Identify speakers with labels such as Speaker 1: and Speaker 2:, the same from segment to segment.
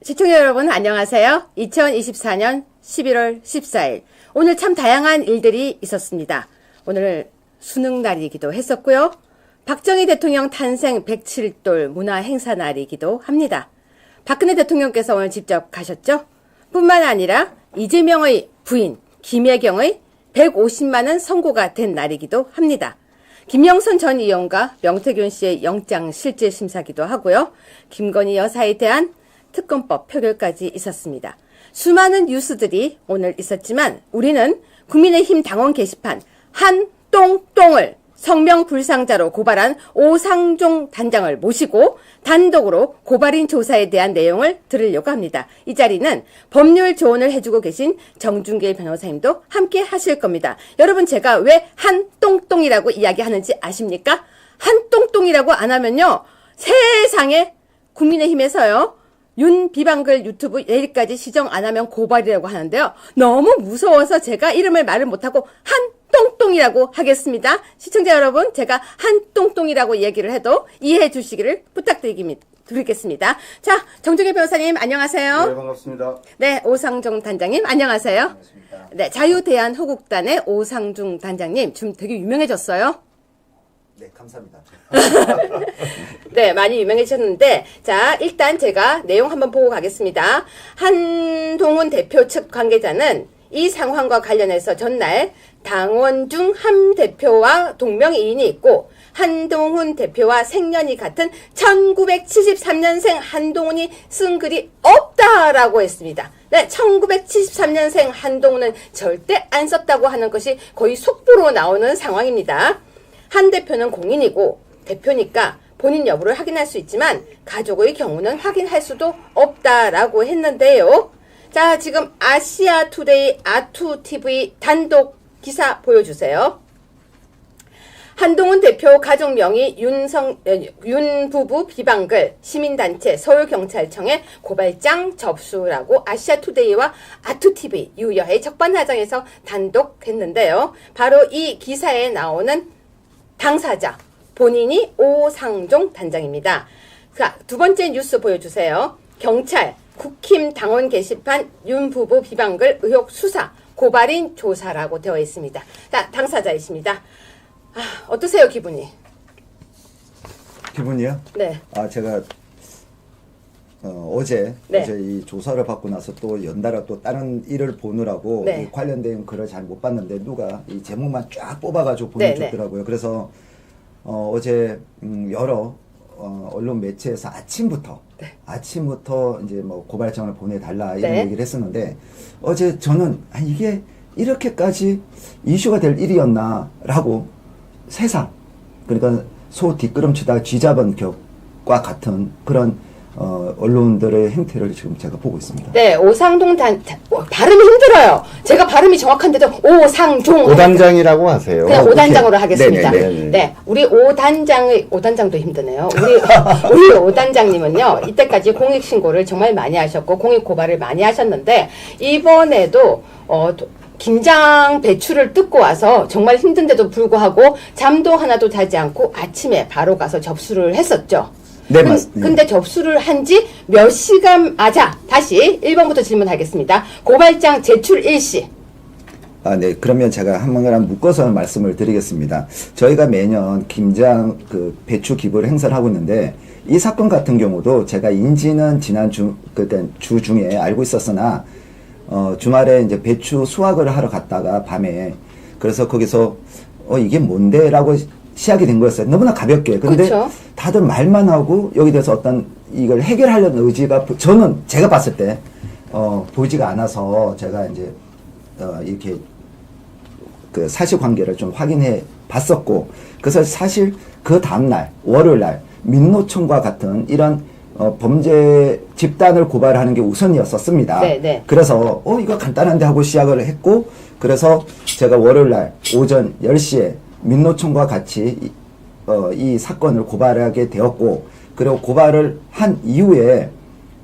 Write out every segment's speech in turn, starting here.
Speaker 1: 시청자 여러분 안녕하세요. 2024년 11월 14일 오늘 참 다양한 일들이 있었습니다. 오늘 수능날이기도 했었고요. 박정희 대통령 탄생 107돌 문화행사날이기도 합니다. 박근혜 대통령께서 오늘 직접 가셨죠. 뿐만 아니라 이재명의 부인 김혜경의 150만 원 선고가 된 날이기도 합니다. 김영선 전 의원과 명태균 씨의 영장 실질 심사기도 하고요. 김건희 여사에 대한 특검법 표결까지 있었습니다. 수많은 뉴스들이 오늘 있었지만 우리는 국민의힘 당원 게시판 한똥똥을 성명불상자로 고발한 오상종 단장을 모시고 단독으로 고발인 조사에 대한 내용을 들으려고 합니다. 이 자리는 법률 조언을 해주고 계신 정준길 변호사님도 함께 하실 겁니다. 여러분 제가 왜 한똥똥이라고 이야기하는지 아십니까? 한똥똥이라고 안 하면요. 세상에 국민의힘에서요. 윤 비방글 유튜브 내일까지 시정 안 하면 고발이라고 하는데요. 너무 무서워서 제가 이름을 말을 못하고 한똥똥이라고 하겠습니다. 시청자 여러분, 제가 한똥똥이라고 얘기를 해도 이해해 주시기를 부탁드리겠습니다. 자, 정준길 변호사님 안녕하세요.
Speaker 2: 네, 반갑습니다.
Speaker 1: 네, 오상종 단장님 안녕하세요.
Speaker 2: 반갑습니다.
Speaker 1: 네, 자유대한호국단의 오상중 단장님 좀 되게 유명해졌어요.
Speaker 2: 네, 감사합니다.
Speaker 1: 네, 많이 유명해지셨는데, 자, 일단 제가 내용 한번 보고 가겠습니다. 한동훈 대표 측 관계자는 이 상황과 관련해서 전날 당원 중 한 대표와 동명이인이 있고, 한동훈 대표와 생년이 같은 1973년생 한동훈이 쓴 글이 없다라고 했습니다. 네, 1973년생 한동훈은 절대 안 썼다고 하는 것이 거의 속보로 나오는 상황입니다. 한 대표는 공인이고 대표니까 본인 여부를 확인할 수 있지만 가족의 경우는 확인할 수도 없다라고 했는데요. 자, 지금 아시아투데이 아투TV 단독 기사 보여주세요. 한동훈 대표 가족 명의 윤 부부 비방글 시민단체 서울경찰청에 고발장 접수라고 아시아투데이와 아투TV 유여의 적반하장에서 단독 했는데요. 바로 이 기사에 나오는 당사자 본인이 오상종 단장입니다. 자, 두 번째 뉴스 보여주세요. 경찰 국힘 당원 게시판 윤 부부 비방글 의혹 수사 고발인 조사라고 되어 있습니다. 자, 당사자이십니다. 어떠세요 기분이?
Speaker 2: 기분이요?
Speaker 1: 네.
Speaker 2: 제가 어제
Speaker 1: 네.
Speaker 2: 이 조사를 받고 나서 또 연달아 또 다른 일을 보느라고
Speaker 1: 네.
Speaker 2: 이 관련된 글을 잘 못 봤는데 누가 이 제목만 쫙 뽑아가지고
Speaker 1: 네,
Speaker 2: 보내줬더라고요. 그래서 어제 여러 언론 매체에서 아침부터 이제 뭐 고발장을 보내달라 이런
Speaker 1: 네.
Speaker 2: 얘기를 했었는데 어제 저는 이게 이렇게까지 이슈가 될 일이었나라고 세상 그러니까 소 뒷걸음치다 쥐잡은 격과 같은 그런 언론들의 행태를 지금 제가 보고 있습니다.
Speaker 1: 네, 오상종 발음이 힘들어요. 제가 발음이 정확한데도 오상종
Speaker 3: 오단장이라고 하세요.
Speaker 1: 그냥 오단장으로 하겠습니다.
Speaker 2: 네네네.
Speaker 1: 네, 우리 오단장도 힘드네요. 우리 오단장님은요, 이때까지 공익신고를 정말 많이 하셨고, 공익고발을 많이 하셨는데, 이번에도, 김장 배추를 뜯고 와서 정말 힘든데도 불구하고, 잠도 하나도 자지 않고 아침에 바로 가서 접수를 했었죠.
Speaker 2: 네, 맞습니다.
Speaker 1: 근데 접수를 한 지 몇 시간, 다시 1번부터 질문하겠습니다. 고발장 제출 일시.
Speaker 2: 네. 그러면 제가 한 번만 묶어서 말씀을 드리겠습니다. 저희가 매년 김장 배추 기부를 행사를 하고 있는데 이 사건 같은 경우도 제가 인지는 지난 주 중에 알고 있었으나 주말에 이제 배추 수확을 하러 갔다가 밤에 그래서 거기서 이게 뭔데? 라고 시작이 된 거였어요. 너무나 가볍게. 근데
Speaker 1: 그쵸?
Speaker 2: 다들 말만 하고 여기 대해서 어떤 이걸 해결하려는 의지가 제가 봤을 때 보이지가 않아서 제가 이제 이렇게 그 사실관계를 좀 확인해 봤었고 그래서 사실 그 다음날 월요일날 민노총과 같은 이런 범죄 집단을 고발하는 게 우선이었었습니다.
Speaker 1: 네, 네.
Speaker 2: 그래서 이거 간단한데 하고 시작을 했고 그래서 제가 월요일날 오전 10시에 민노총과 같이 이 사건을 고발하게 되었고 그리고 고발을 한 이후에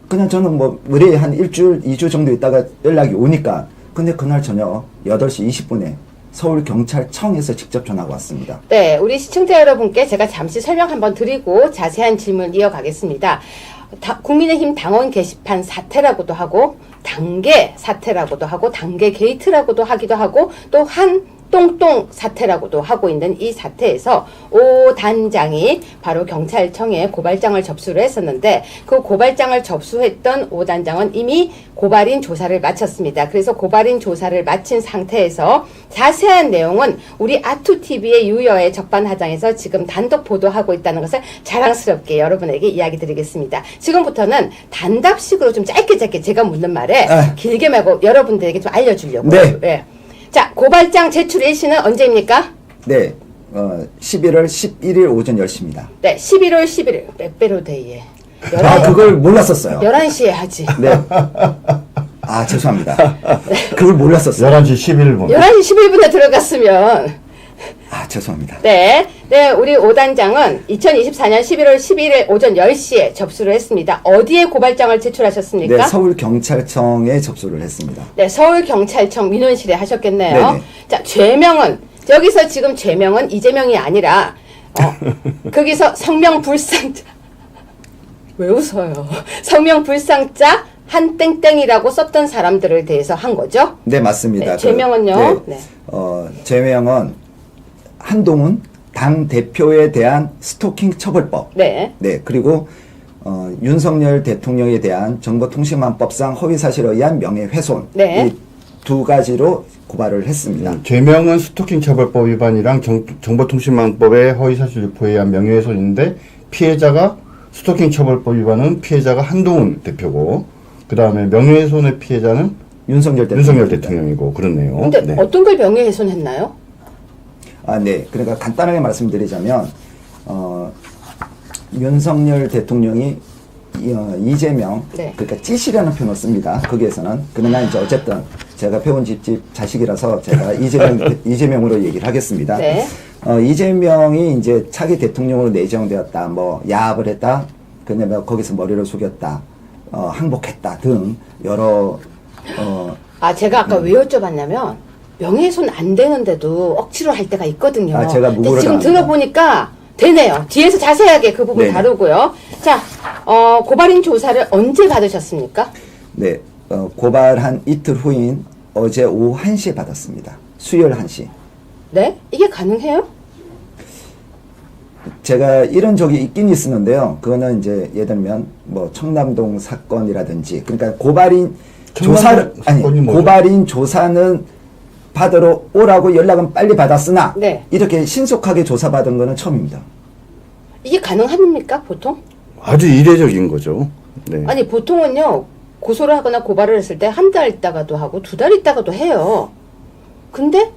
Speaker 2: 그냥 저는 뭐 의뢰 한 일주일, 2주 정도 있다가 연락이 오니까 근데 그날 저녁 8시 20분에 서울경찰청에서 직접 전화가 왔습니다.
Speaker 1: 네, 우리 시청자 여러분께 제가 잠시 설명 한번 드리고 자세한 질문 이어가겠습니다. 국민의힘 당원 게시판 사태라고도 하고 단계 사태라고도 하고 단계 게이트라고도 하기도 하고 또 한 똥똥 사태라고도 하고 있는 이 사태에서 오 단장이 바로 경찰청에 고발장을 접수를 했었는데 그 고발장을 접수했던 오 단장은 이미 고발인 조사를 마쳤습니다. 그래서 고발인 조사를 마친 상태에서 자세한 내용은 우리 아투TV의 유여의 적반하장에서 지금 단독 보도하고 있다는 것을 자랑스럽게 여러분에게 이야기 드리겠습니다. 지금부터는 단답식으로 좀 짧게 제가 묻는 말에 길게 말고 여러분들에게 좀 알려주려고.
Speaker 2: 네.
Speaker 1: 예. 자, 고발장 제출 일시는 언제입니까?
Speaker 2: 네, 11월 11일 오전 10시입니다.
Speaker 1: 네, 11월 11일 빼빼로데이에
Speaker 2: 그걸 몰랐었어요.
Speaker 1: 11시에 하지.
Speaker 2: 네. 죄송합니다. 그걸 몰랐었어요.
Speaker 3: 11시 11분.
Speaker 1: 11시 11분에 들어갔으면
Speaker 2: 죄송합니다.
Speaker 1: 네, 우리 오 단장은 2024년 11월 11일 오전 10시에 접수를 했습니다. 어디에 고발장을 제출하셨습니까?
Speaker 2: 네, 서울경찰청에 접수를 했습니다.
Speaker 1: 네, 서울경찰청 민원실에 하셨겠네요.
Speaker 2: 네네.
Speaker 1: 자, 죄명은 여기서 지금 죄명은 이재명이 아니라 거기서 성명불상자 왜 웃어요? 성명불상자 한땡땡이라고 썼던 사람들에 대해서 한 거죠?
Speaker 2: 네, 맞습니다.
Speaker 1: 네, 죄명은요?
Speaker 2: 네. 죄명은 한동훈 당 대표에 대한 스토킹 처벌법.
Speaker 1: 네.
Speaker 2: 네, 그리고 윤석열 대통령에 대한 정보통신망법상 허위사실에 의한 명예훼손.
Speaker 1: 네.
Speaker 2: 이 두 가지로 고발을 했습니다.
Speaker 3: 죄명은 스토킹 처벌법 위반이랑 정보통신망법의 허위사실 유포에 의한 명예훼손인데 피해자가 스토킹 처벌법 위반은 피해자가 한동훈 대표고 그 다음에 명예훼손의 피해자는
Speaker 2: 윤석열
Speaker 3: 대통령이고 그렇네요.
Speaker 1: 근데
Speaker 3: 네.
Speaker 1: 어떤 걸 명예훼손했나요?
Speaker 2: 네. 그러니까 간단하게 말씀드리자면, 윤석열 대통령이 이재명,
Speaker 1: 네.
Speaker 2: 그러니까 찌시라는 표현을 씁니다. 거기에서는. 그러나 이제 어쨌든 제가 배운 집집 자식이라서 제가 이재명으로 얘기를 하겠습니다.
Speaker 1: 네.
Speaker 2: 이재명이 이제 차기 대통령으로 내정되었다, 뭐, 야합을 했다, 그다음에 거기서 머리를 숙였다, 항복했다 등 여러,
Speaker 1: 제가 아까 왜 여쭤봤냐면 명예훼손 안 되는데도 억지로 할 때가 있거든요.
Speaker 2: 제가
Speaker 1: 근데
Speaker 2: 무고를
Speaker 1: 지금
Speaker 2: 당합니다.
Speaker 1: 들어보니까 되네요. 뒤에서 자세하게 그 부분
Speaker 2: 네네.
Speaker 1: 다루고요. 자, 고발인 조사를 언제 받으셨습니까?
Speaker 2: 네, 고발한 이틀 후인 어제 오후 1시에 받았습니다. 수요일 1시.
Speaker 1: 네? 이게 가능해요?
Speaker 2: 제가 이런 적이 있긴 있었는데요. 그거는 이제 예를 들면 뭐 청남동 사건이라든지 그러니까 고발인 조사를
Speaker 3: 사건이 뭐죠?
Speaker 2: 고발인 조사는 받으러 오라고 연락은 빨리 받았으나
Speaker 1: 네.
Speaker 2: 이렇게 신속하게 조사받은 거는 처음입니다.
Speaker 1: 이게 가능합니까, 보통?
Speaker 3: 아주 이례적인 거죠. 네.
Speaker 1: 아니, 보통은요, 고소를 하거나 고발을 했을 때 한 달 있다가도 하고 두 달 있다가도 해요. 근데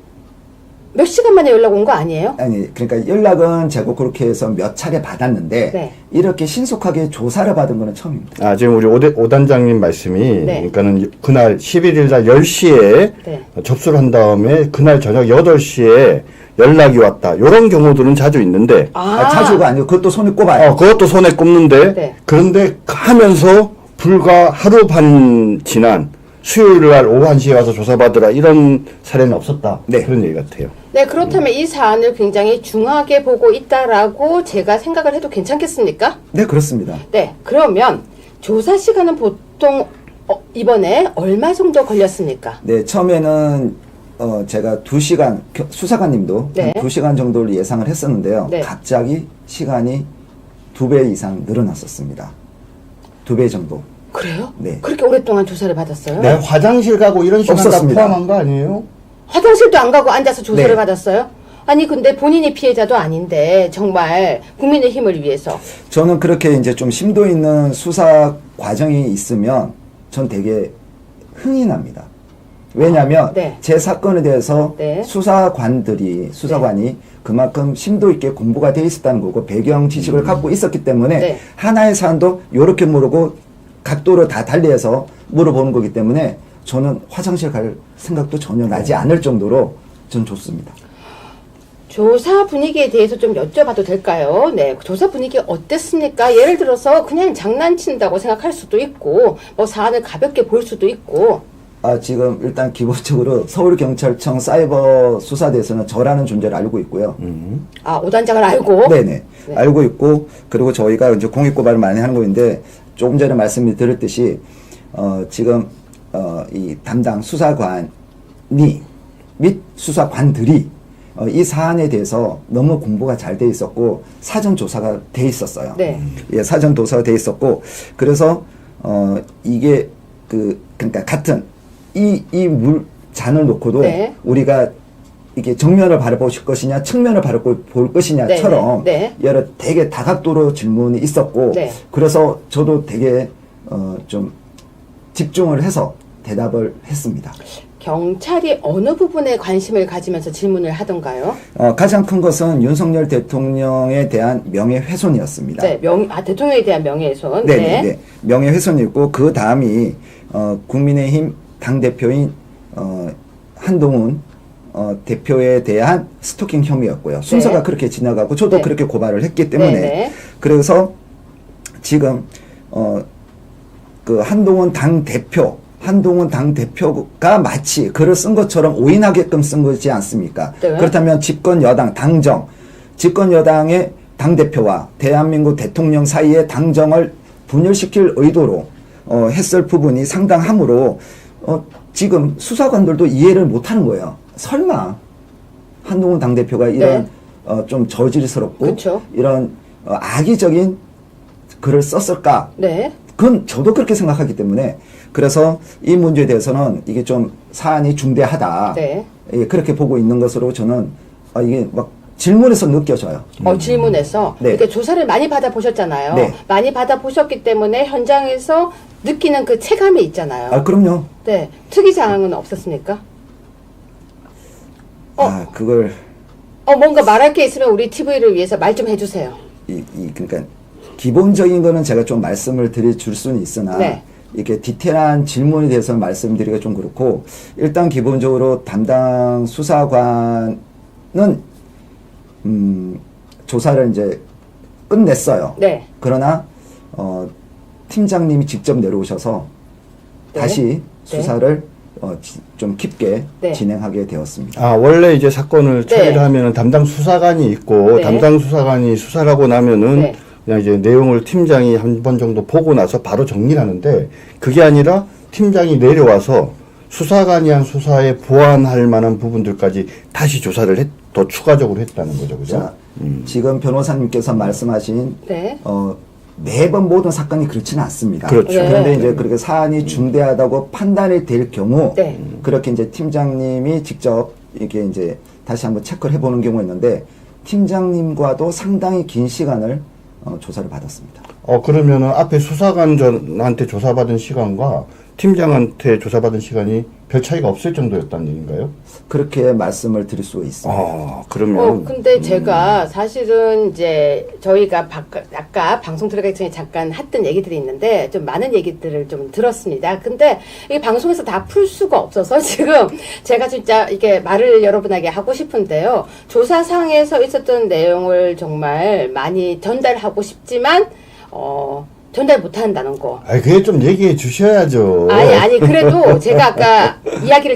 Speaker 1: 몇 시간 만에 연락 온 거 아니에요?
Speaker 2: 아니 그러니까 연락은 제가 그렇게 해서 몇 차례 받았는데
Speaker 1: 네.
Speaker 2: 이렇게 신속하게 조사를 받은 거는 처음입니다.
Speaker 3: 지금 우리 오 단장님 말씀이
Speaker 1: 네.
Speaker 3: 그러니까는 그날 11일 날 10시에
Speaker 1: 네.
Speaker 3: 접수를 한 다음에 그날 저녁 8시에 연락이 왔다. 이런 경우들은 자주 있는데
Speaker 2: 자주가 아니고 그것도 손에 꼽아요.
Speaker 3: 그것도 손에 꼽는데
Speaker 1: 네.
Speaker 3: 그런데 하면서 불과 하루 반 지난 수요일 날 오후 1시에 와서 조사받으라 이런 사례는 없었다.
Speaker 2: 네.
Speaker 3: 그런 얘기 같아요.
Speaker 1: 네, 그렇다면 이 사안을 굉장히 중하게 보고 있다라고 제가 생각을 해도 괜찮겠습니까?
Speaker 2: 네, 그렇습니다.
Speaker 1: 네, 그러면 조사 시간은 보통 이번에 얼마 정도 걸렸습니까?
Speaker 2: 네, 처음에는 제가 2시간 수사관님도
Speaker 1: 네.
Speaker 2: 한 2시간 정도를 예상을 했었는데요.
Speaker 1: 네.
Speaker 2: 갑자기 시간이 2배 이상 늘어났었습니다. 2배 정도.
Speaker 1: 그래요?
Speaker 2: 네.
Speaker 1: 그렇게 오랫동안 조사를 받았어요?
Speaker 3: 네, 화장실 가고 이런 시간 다
Speaker 2: 없었습니다.
Speaker 3: 포함한 거 아니에요?
Speaker 1: 화장실도 안 가고 앉아서 조사를
Speaker 2: 네.
Speaker 1: 받았어요? 아니, 근데 본인이 피해자도 아닌데 정말 국민의 힘을 위해서.
Speaker 2: 저는 그렇게 이제 좀 심도 있는 수사 과정이 있으면 전 되게 흥이 납니다. 왜냐하면
Speaker 1: 네.
Speaker 2: 제 사건에 대해서
Speaker 1: 네.
Speaker 2: 수사관이 그만큼 심도 있게 공부가 돼 있었다는 거고 배경 지식을 갖고 있었기 때문에
Speaker 1: 네.
Speaker 2: 하나의 사안도 이렇게 물고 각도를 다 달리해서 물어보는 거기 때문에 저는 화장실 갈 생각도 전혀 나지 않을 정도로 전 좋습니다.
Speaker 1: 조사 분위기에 대해서 좀 여쭤봐도 될까요? 네, 조사 분위기 어땠습니까? 예를 들어서 그냥 장난친다고 생각할 수도 있고, 뭐 사안을 가볍게 볼 수도 있고.
Speaker 2: 지금 일단 기본적으로 서울경찰청 사이버 수사대에서는 저라는 존재를 알고 있고요.
Speaker 1: 오 단장을 알고.
Speaker 2: 네네. 알고 있고, 그리고 저희가 이제 공익고발을 많이 하는 거인데, 조금 전에 말씀을 드렸듯이 지금 이 담당 수사관이 및 수사관들이 이 사안에 대해서 너무 공부가 잘 돼 있었고 사전 조사가 돼 있었어요.
Speaker 1: 네.
Speaker 2: 예, 사전 조사가 돼 있었고 그래서 이게 그러니까 같은 이 물잔을 놓고도
Speaker 1: 네.
Speaker 2: 우리가 이게 정면을 바라보실 것이냐 측면을 바라볼 것이냐처럼
Speaker 1: 네,
Speaker 2: 여러 되게 다각도로 질문이 있었고
Speaker 1: 네.
Speaker 2: 그래서 저도 되게 좀 집중을 해서 대답을 했습니다.
Speaker 1: 경찰이 어느 부분에 관심을 가지면서 질문을 하던가요?
Speaker 2: 가장 큰 것은 윤석열 대통령에 대한 명예훼손이었습니다.
Speaker 1: 네, 대통령에 대한 명예훼손.
Speaker 2: 네. 명예훼손이었고 그 다음이 국민의힘 당대표인 한동훈 대표에 대한 스토킹 혐의였고요. 순서가
Speaker 1: 네.
Speaker 2: 그렇게 지나가고 저도
Speaker 1: 네.
Speaker 2: 그렇게 고발을 했기 때문에
Speaker 1: 네.
Speaker 2: 그래서 지금 그 한동훈 당대표가 마치 글을 쓴 것처럼 오인하게끔 쓴 거지 않습니까?
Speaker 1: 네.
Speaker 2: 그렇다면 집권 여당의 당대표와 대한민국 대통령 사이의 당정을 분열시킬 의도로 했을 부분이 상당하므로 지금 수사관들도 이해를 못하는 거예요. 설마 한동훈 당대표가 이런 좀 저질스럽고
Speaker 1: 그쵸.
Speaker 2: 이런 악의적인 글을 썼을까?
Speaker 1: 네.
Speaker 2: 그건 저도 그렇게 생각하기 때문에 그래서 이 문제에 대해서는 이게 좀 사안이 중대하다.
Speaker 1: 네.
Speaker 2: 예, 그렇게 보고 있는 것으로 저는 이게 막 질문에서 느껴져요.
Speaker 1: 질문에서
Speaker 2: 네.
Speaker 1: 이렇게 조사를 많이 받아보셨잖아요.
Speaker 2: 네.
Speaker 1: 많이 받아보셨기 때문에 현장에서 느끼는 그 체감이 있잖아요.
Speaker 2: 그럼요.
Speaker 1: 네. 특이사항은 없었습니까?
Speaker 2: 그걸
Speaker 1: 뭔가 말할 게 있으면 우리 TV를 위해서 말 좀 해주세요.
Speaker 2: 그러니까 기본적인 거는 제가 좀 말씀을 줄 수는 있으나
Speaker 1: 네.
Speaker 2: 이렇게 디테일한 질문에 대해서 말씀드리기가 좀 그렇고 일단 기본적으로 담당 수사관은 조사를 이제 끝냈어요.
Speaker 1: 네.
Speaker 2: 그러나 팀장님이 직접 내려오셔서
Speaker 1: 네.
Speaker 2: 다시 수사를 좀 깊게
Speaker 1: 네.
Speaker 2: 진행하게 되었습니다.
Speaker 3: 원래 이제 사건을
Speaker 1: 네.
Speaker 3: 처리를 하면은 담당 수사관이 있고
Speaker 1: 네.
Speaker 3: 담당 수사관이 수사를 하고 나면은
Speaker 1: 네.
Speaker 3: 그냥 이제 내용을 팀장이 한 번 정도 보고 나서 바로 정리를 하는데 그게 아니라 팀장이 내려와서 수사관이 한 수사에 보완할 만한 부분들까지 다시 조사를 더 추가적으로 했다는 거죠. 그죠?
Speaker 2: 자, 지금 변호사님께서 말씀하신
Speaker 1: 네.
Speaker 2: 매번 모든 사건이 그렇지는 않습니다.
Speaker 3: 그렇죠.
Speaker 1: 네.
Speaker 2: 그런데 이제 그렇게 사안이 중대하다고 판단이 될 경우
Speaker 1: 네.
Speaker 2: 그렇게 이제 팀장님이 직접 이렇게 이제 다시 한번 체크를 해보는 경우가 있는데 팀장님과도 상당히 긴 시간을 조사를 받았습니다.
Speaker 3: 그러면은 앞에 수사관한테 조사받은 시간과 팀장한테 조사받은 시간이 별 차이가 없을 정도였다는 얘기인가요?
Speaker 2: 그렇게 말씀을 드릴 수 있습니다.
Speaker 3: 그러면
Speaker 1: 근데 제가 사실은 이제 저희가 아까 방송 들어가기 전에 잠깐 했던 얘기들이 있는데 좀 많은 얘기들을 좀 들었습니다. 근데 이 방송에서 다 풀 수가 없어서 지금 제가 진짜 이게 말을 여러분에게 하고 싶은데요. 조사상에서 있었던 내용을 정말 많이 전달하고 싶지만 전달 못한다는 거.
Speaker 3: 그게 좀 얘기해 주셔야죠.
Speaker 1: 아니, 그래도 제가 아까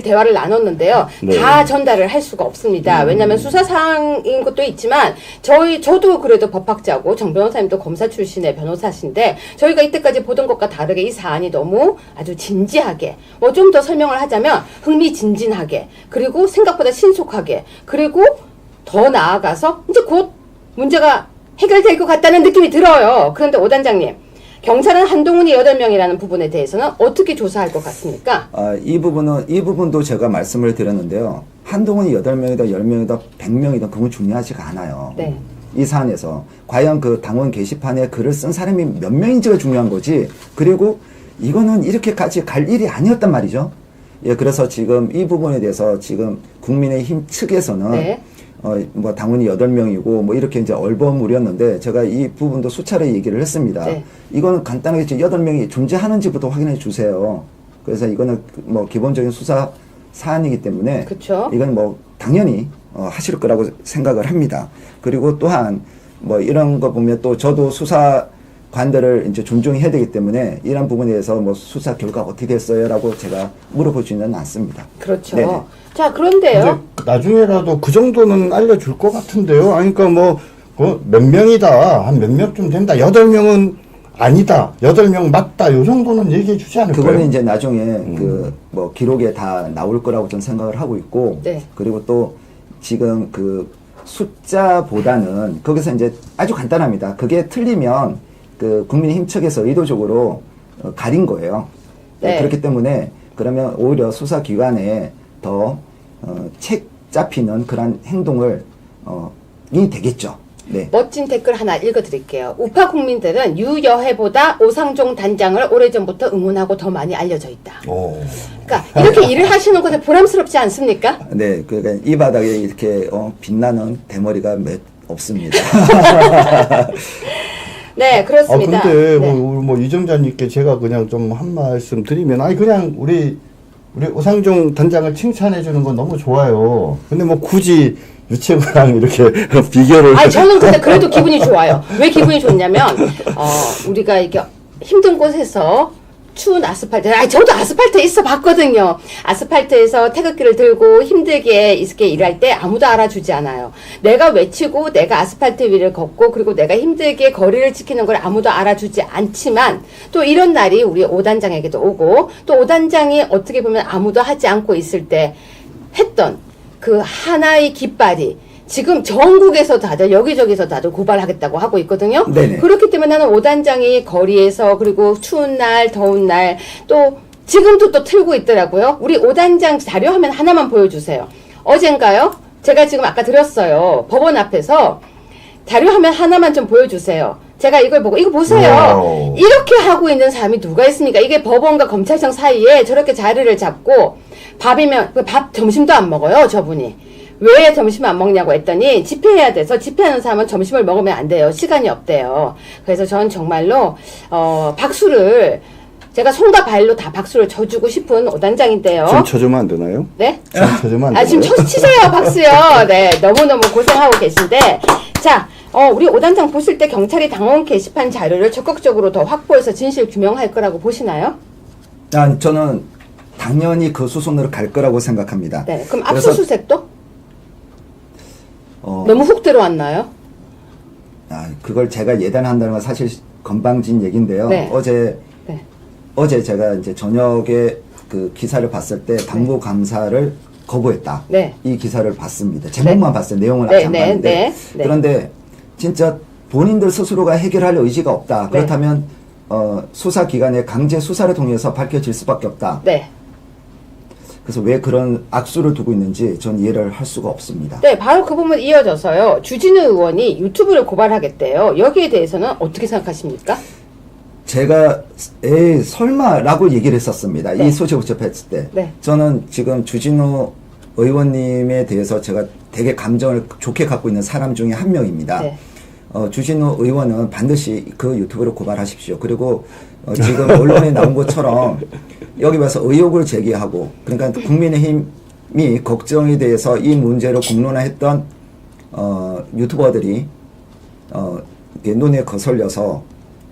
Speaker 1: 대화를 나눴는데요.
Speaker 3: 네.
Speaker 1: 다 전달을 할 수가 없습니다. 왜냐면 수사사항인 것도 있지만, 저도 그래도 법학자고, 정 변호사님도 검사 출신의 변호사신데, 저희가 이때까지 보던 것과 다르게 이 사안이 너무 아주 진지하게, 좀 더 설명을 하자면, 흥미진진하게, 그리고 생각보다 신속하게, 그리고 더 나아가서, 이제 곧 문제가 해결될 것 같다는 느낌이 들어요. 그런데 오 단장님, 경찰은 한동훈이 8명이라는 부분에 대해서는 어떻게 조사할 것 같습니까?
Speaker 2: 이 부분도 제가 말씀을 드렸는데요. 한동훈이 8명이다, 10명이다, 100명이다, 그건 중요하지가 않아요.
Speaker 1: 네.
Speaker 2: 이 사안에서. 과연 그 당원 게시판에 글을 쓴 사람이 몇 명인지가 중요한 거지. 그리고 이거는 이렇게까지 갈 일이 아니었단 말이죠. 예, 그래서 지금 이 부분에 대해서 지금 국민의힘 측에서는
Speaker 1: 네.
Speaker 2: 당원이 8명이고, 이렇게 이제 얼버무렸는데, 제가 이 부분도 수차례 얘기를 했습니다.
Speaker 1: 네.
Speaker 2: 이거는 간단하게 8명이 존재하는지부터 확인해 주세요. 그래서 이거는 기본적인 수사 사안이기 때문에,
Speaker 1: 그쵸.
Speaker 2: 이건 당연히, 하실 거라고 생각을 합니다. 그리고 또한, 이런 거 보면 또 저도 수사관들을 이제 존중해야 되기 때문에, 이런 부분에 대해서 수사 결과 어떻게 됐어요? 라고 제가 물어보지는 않습니다.
Speaker 1: 그렇죠.
Speaker 2: 네네.
Speaker 1: 자, 그런데요.
Speaker 3: 근데 나중에라도 그 정도는 알려줄 것 같은데요. 그러니까 몇 명이다. 한 몇 명쯤 된다. 8명은 아니다, 8명 맞다, 요 정도는 얘기해 주지 않을까요?
Speaker 2: 그거는 이제 나중에 그 뭐 기록에 다 나올 거라고 저는 생각을 하고 있고,
Speaker 1: 네.
Speaker 2: 그리고 또 지금 그 숫자보다는 거기서 이제 아주 간단합니다. 그게 틀리면 그 국민의힘 측에서 의도적으로 가린 거예요.
Speaker 1: 네.
Speaker 2: 그렇기 때문에 그러면 오히려 수사기관에 더 책 잡히는 그런 행동을 이 되겠죠. 네.
Speaker 1: 멋진 댓글 하나 읽어드릴게요. 우파 국민들은 유여해보다 오상종 단장을 오래전부터 응원하고 더 많이 알려져 있다.
Speaker 3: 오.
Speaker 1: 그러니까 이렇게 일을 하시는 것에 보람스럽지 않습니까?
Speaker 2: 네, 그러니까 이 바닥에 이렇게 빛나는 대머리가 몇 없습니다.
Speaker 1: 네, 그렇습니다.
Speaker 3: 근데
Speaker 1: 네.
Speaker 3: 뭐 이정자님께 제가 그냥 좀 한 말씀 드리면, 아니 그냥 우리 오상종 단장을 칭찬해 주는 건 너무 좋아요. 근데 뭐 굳이 유채구랑 이렇게 비교를.
Speaker 1: 아니, 저는 근데 그래도 기분이 좋아요. 왜 기분이 좋냐면, 우리가 이게 힘든 곳에서 추운 아스팔트, 저도 아스팔트에 있어 봤거든요. 아스팔트에서 태극기를 들고 힘들게 이렇게 일할 때 아무도 알아주지 않아요. 내가 외치고 내가 아스팔트 위를 걷고 그리고 내가 힘들게 거리를 지키는 걸 아무도 알아주지 않지만 또 이런 날이 우리 오단장에게도 오고 또 오단장이 어떻게 보면 아무도 하지 않고 있을 때 했던 그 하나의 깃발이 지금 전국에서 다들 여기저기서 다들 고발하겠다고 하고 있거든요.
Speaker 2: 네네.
Speaker 1: 그렇기 때문에 나는 오단장이 거리에서 그리고 추운 날 더운 날 또 지금도 또 틀고 있더라고요. 우리 오단장 자료화면 하나만 보여주세요. 어젠가요? 제가 지금 아까 드렸어요. 법원 앞에서 자료화면 하나만 좀 보여주세요. 제가 이걸 보고 이거 보세요.
Speaker 3: 와우.
Speaker 1: 이렇게 하고 있는 사람이 누가 있습니까? 이게 법원과 검찰청 사이에 저렇게 자리를 잡고 밥이면 밥 점심도 안 먹어요. 저분이. 왜 점심 안 먹냐고 했더니 집회해야 돼서 집회하는 사람은 점심을 먹으면 안 돼요. 시간이 없대요. 그래서 전 정말로 박수를 제가 손과 발로 다 박수를 쳐주고 싶은 오단장인데요.
Speaker 3: 지금 쳐주면 안 되나요?
Speaker 1: 네?
Speaker 3: 지금 쳐주면 안 되나요?
Speaker 1: 지금 치세요 박수요. 네, 너무너무 고생하고 계신데 자, 우리 오단장 보실 때 경찰이 당원 게시판 자료를 적극적으로 더 확보해서 진실 규명할 거라고 보시나요?
Speaker 2: 저는 당연히 그 수순으로 갈 거라고 생각합니다.
Speaker 1: 네, 그럼
Speaker 2: 그래서,
Speaker 1: 압수수색도? 너무 훅 들어왔나요?
Speaker 2: 그걸 제가 예단한다는 건 사실 건방진 얘기인데요.
Speaker 1: 네.
Speaker 2: 어제 제가 이제 저녁에 그 기사를 봤을 때 당무 감사를 거부했다.
Speaker 1: 네.
Speaker 2: 이 기사를 봤습니다. 제목만 봤어요. 내용을
Speaker 1: 네,
Speaker 2: 아직 안
Speaker 1: 네,
Speaker 2: 봤는데.
Speaker 1: 네, 네.
Speaker 2: 그런데 진짜 본인들 스스로가 해결할 의지가 없다.
Speaker 1: 네.
Speaker 2: 그렇다면 수사기관의 강제 수사를 통해서 밝혀질 수밖에 없다.
Speaker 1: 네.
Speaker 2: 그래서 왜 그런 악수를 두고 있는지 전 이해를 할 수가 없습니다.
Speaker 1: 네, 바로 그 부분 이어져서요. 주진우 의원이 유튜브를 고발하겠대요. 여기에 대해서는 어떻게 생각하십니까?
Speaker 2: 제가 설마라고 얘기를 했었습니다.
Speaker 1: 네.
Speaker 2: 이 소식을 접했을 때.
Speaker 1: 네.
Speaker 2: 저는 지금 주진우 의원님에 대해서 제가 되게 감정을 좋게 갖고 있는 사람 중에 한 명입니다.
Speaker 1: 네.
Speaker 2: 주진우 의원은 반드시 그 유튜브를 고발하십시오. 그리고 지금 언론에 나온 것처럼 여기 와서 의혹을 제기하고, 그러니까 국민의힘이 걱정에 대해서 이 문제로 공론화했던 유튜버들이 눈에 거슬려서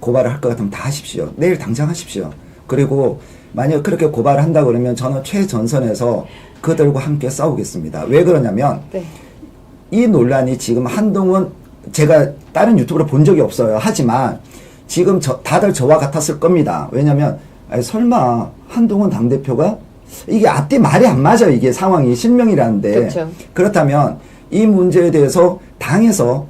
Speaker 2: 고발을 할 것 같으면 다 하십시오. 내일 당장 하십시오. 그리고 만약 그렇게 고발을 한다 그러면 저는 최전선에서 그들과 함께 싸우겠습니다. 왜 그러냐면
Speaker 1: 네.
Speaker 2: 이 논란이 지금 한동훈, 제가 다른 유튜브를 본 적이 없어요. 하지만 지금 다들 저와 같았을 겁니다. 왜냐면 설마 한동훈 당대표가 이게 앞뒤 말이 안 맞아요. 이게 상황이 실명이라는데.
Speaker 1: 그렇죠.
Speaker 2: 그렇다면 이 문제에 대해서 당에서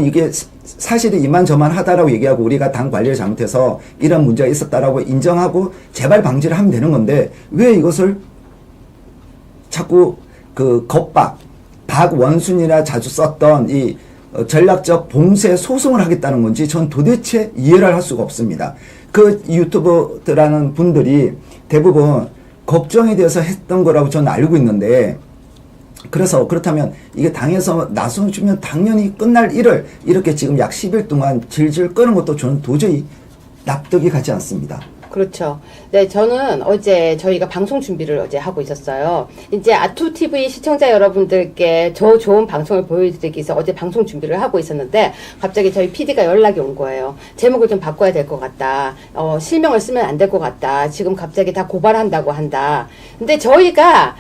Speaker 2: 이게 사실이 이만저만 하다라고 얘기하고 우리가 당 관리를 잘못해서 이런 문제가 있었다라고 인정하고 재발 방지를 하면 되는 건데 왜 이것을 자꾸 그 겁박, 박원순이나 자주 썼던 이 전략적 봉쇄 소송을 하겠다는 건지 전 도대체 이해를 할 수가 없습니다. 그 유튜버들하는 분들이 대부분 걱정에 대해서 했던 거라고 저는 알고 있는데, 그래서 그렇다면 이게 당에서 나서주면 당연히 끝날 일을 이렇게 지금 약 10일 동안 질질 끄는 것도 저는 도저히 납득이 가지 않습니다.
Speaker 1: 그렇죠. 네, 저는 어제 저희가 방송 준비를 어제 하고 있었어요. 이제 아투TV 시청자 여러분들께 저 좋은 방송을 보여드리기 위해서 어제 방송 준비를 하고 있었는데 갑자기 저희 PD가 연락이 온 거예요. 제목을 좀 바꿔야 될 것 같다. 실명을 쓰면 안 될 것 같다. 지금 갑자기 다 고발한다고 한다. 근데 저희가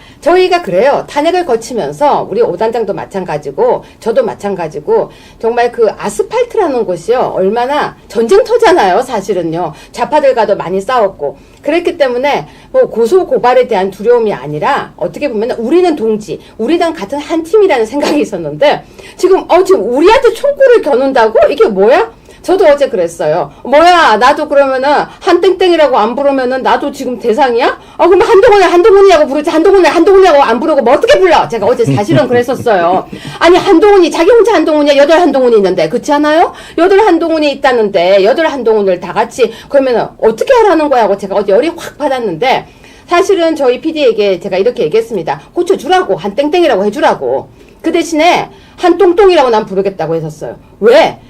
Speaker 1: 그래요. 탄핵을 거치면서 우리 오단장도 마찬가지고 저도 마찬가지고 정말 그 아스팔트라는 곳이요. 얼마나 전쟁터잖아요. 사실은요. 좌파들과도 많이 싸웠고 그랬기 때문에 뭐 고소 고발에 대한 두려움이 아니라 어떻게 보면 우리는 동지, 우리랑 같은 한 팀이라는 생각이 있었는데 지금 우리한테 총구를 겨눈다고? 이게 뭐야? 저도 어제 그랬어요. 뭐야, 나도 그러면은 한땡땡이라고 안 부르면은 나도 지금 대상이야? 그러면 한동훈이라고 부르지. 한동훈이라고 안 부르고 뭐 어떻게 불러? 제가 어제 사실은 그랬었어요. 아니, 한동훈이 자기 혼자 한동훈이야. 8한동훈이 있는데. 그렇지 않아요? 8한동훈이 있다는데 8한동훈을 다 같이 그러면은 어떻게 하라는 거야 하고 제가 어제 열이 확 받았는데 사실은 저희 PD에게 제가 이렇게 얘기했습니다. 고쳐주라고. 한땡땡이라고 해주라고. 그 대신에 한똥똥이라고 난 부르겠다고 했었어요. 왜?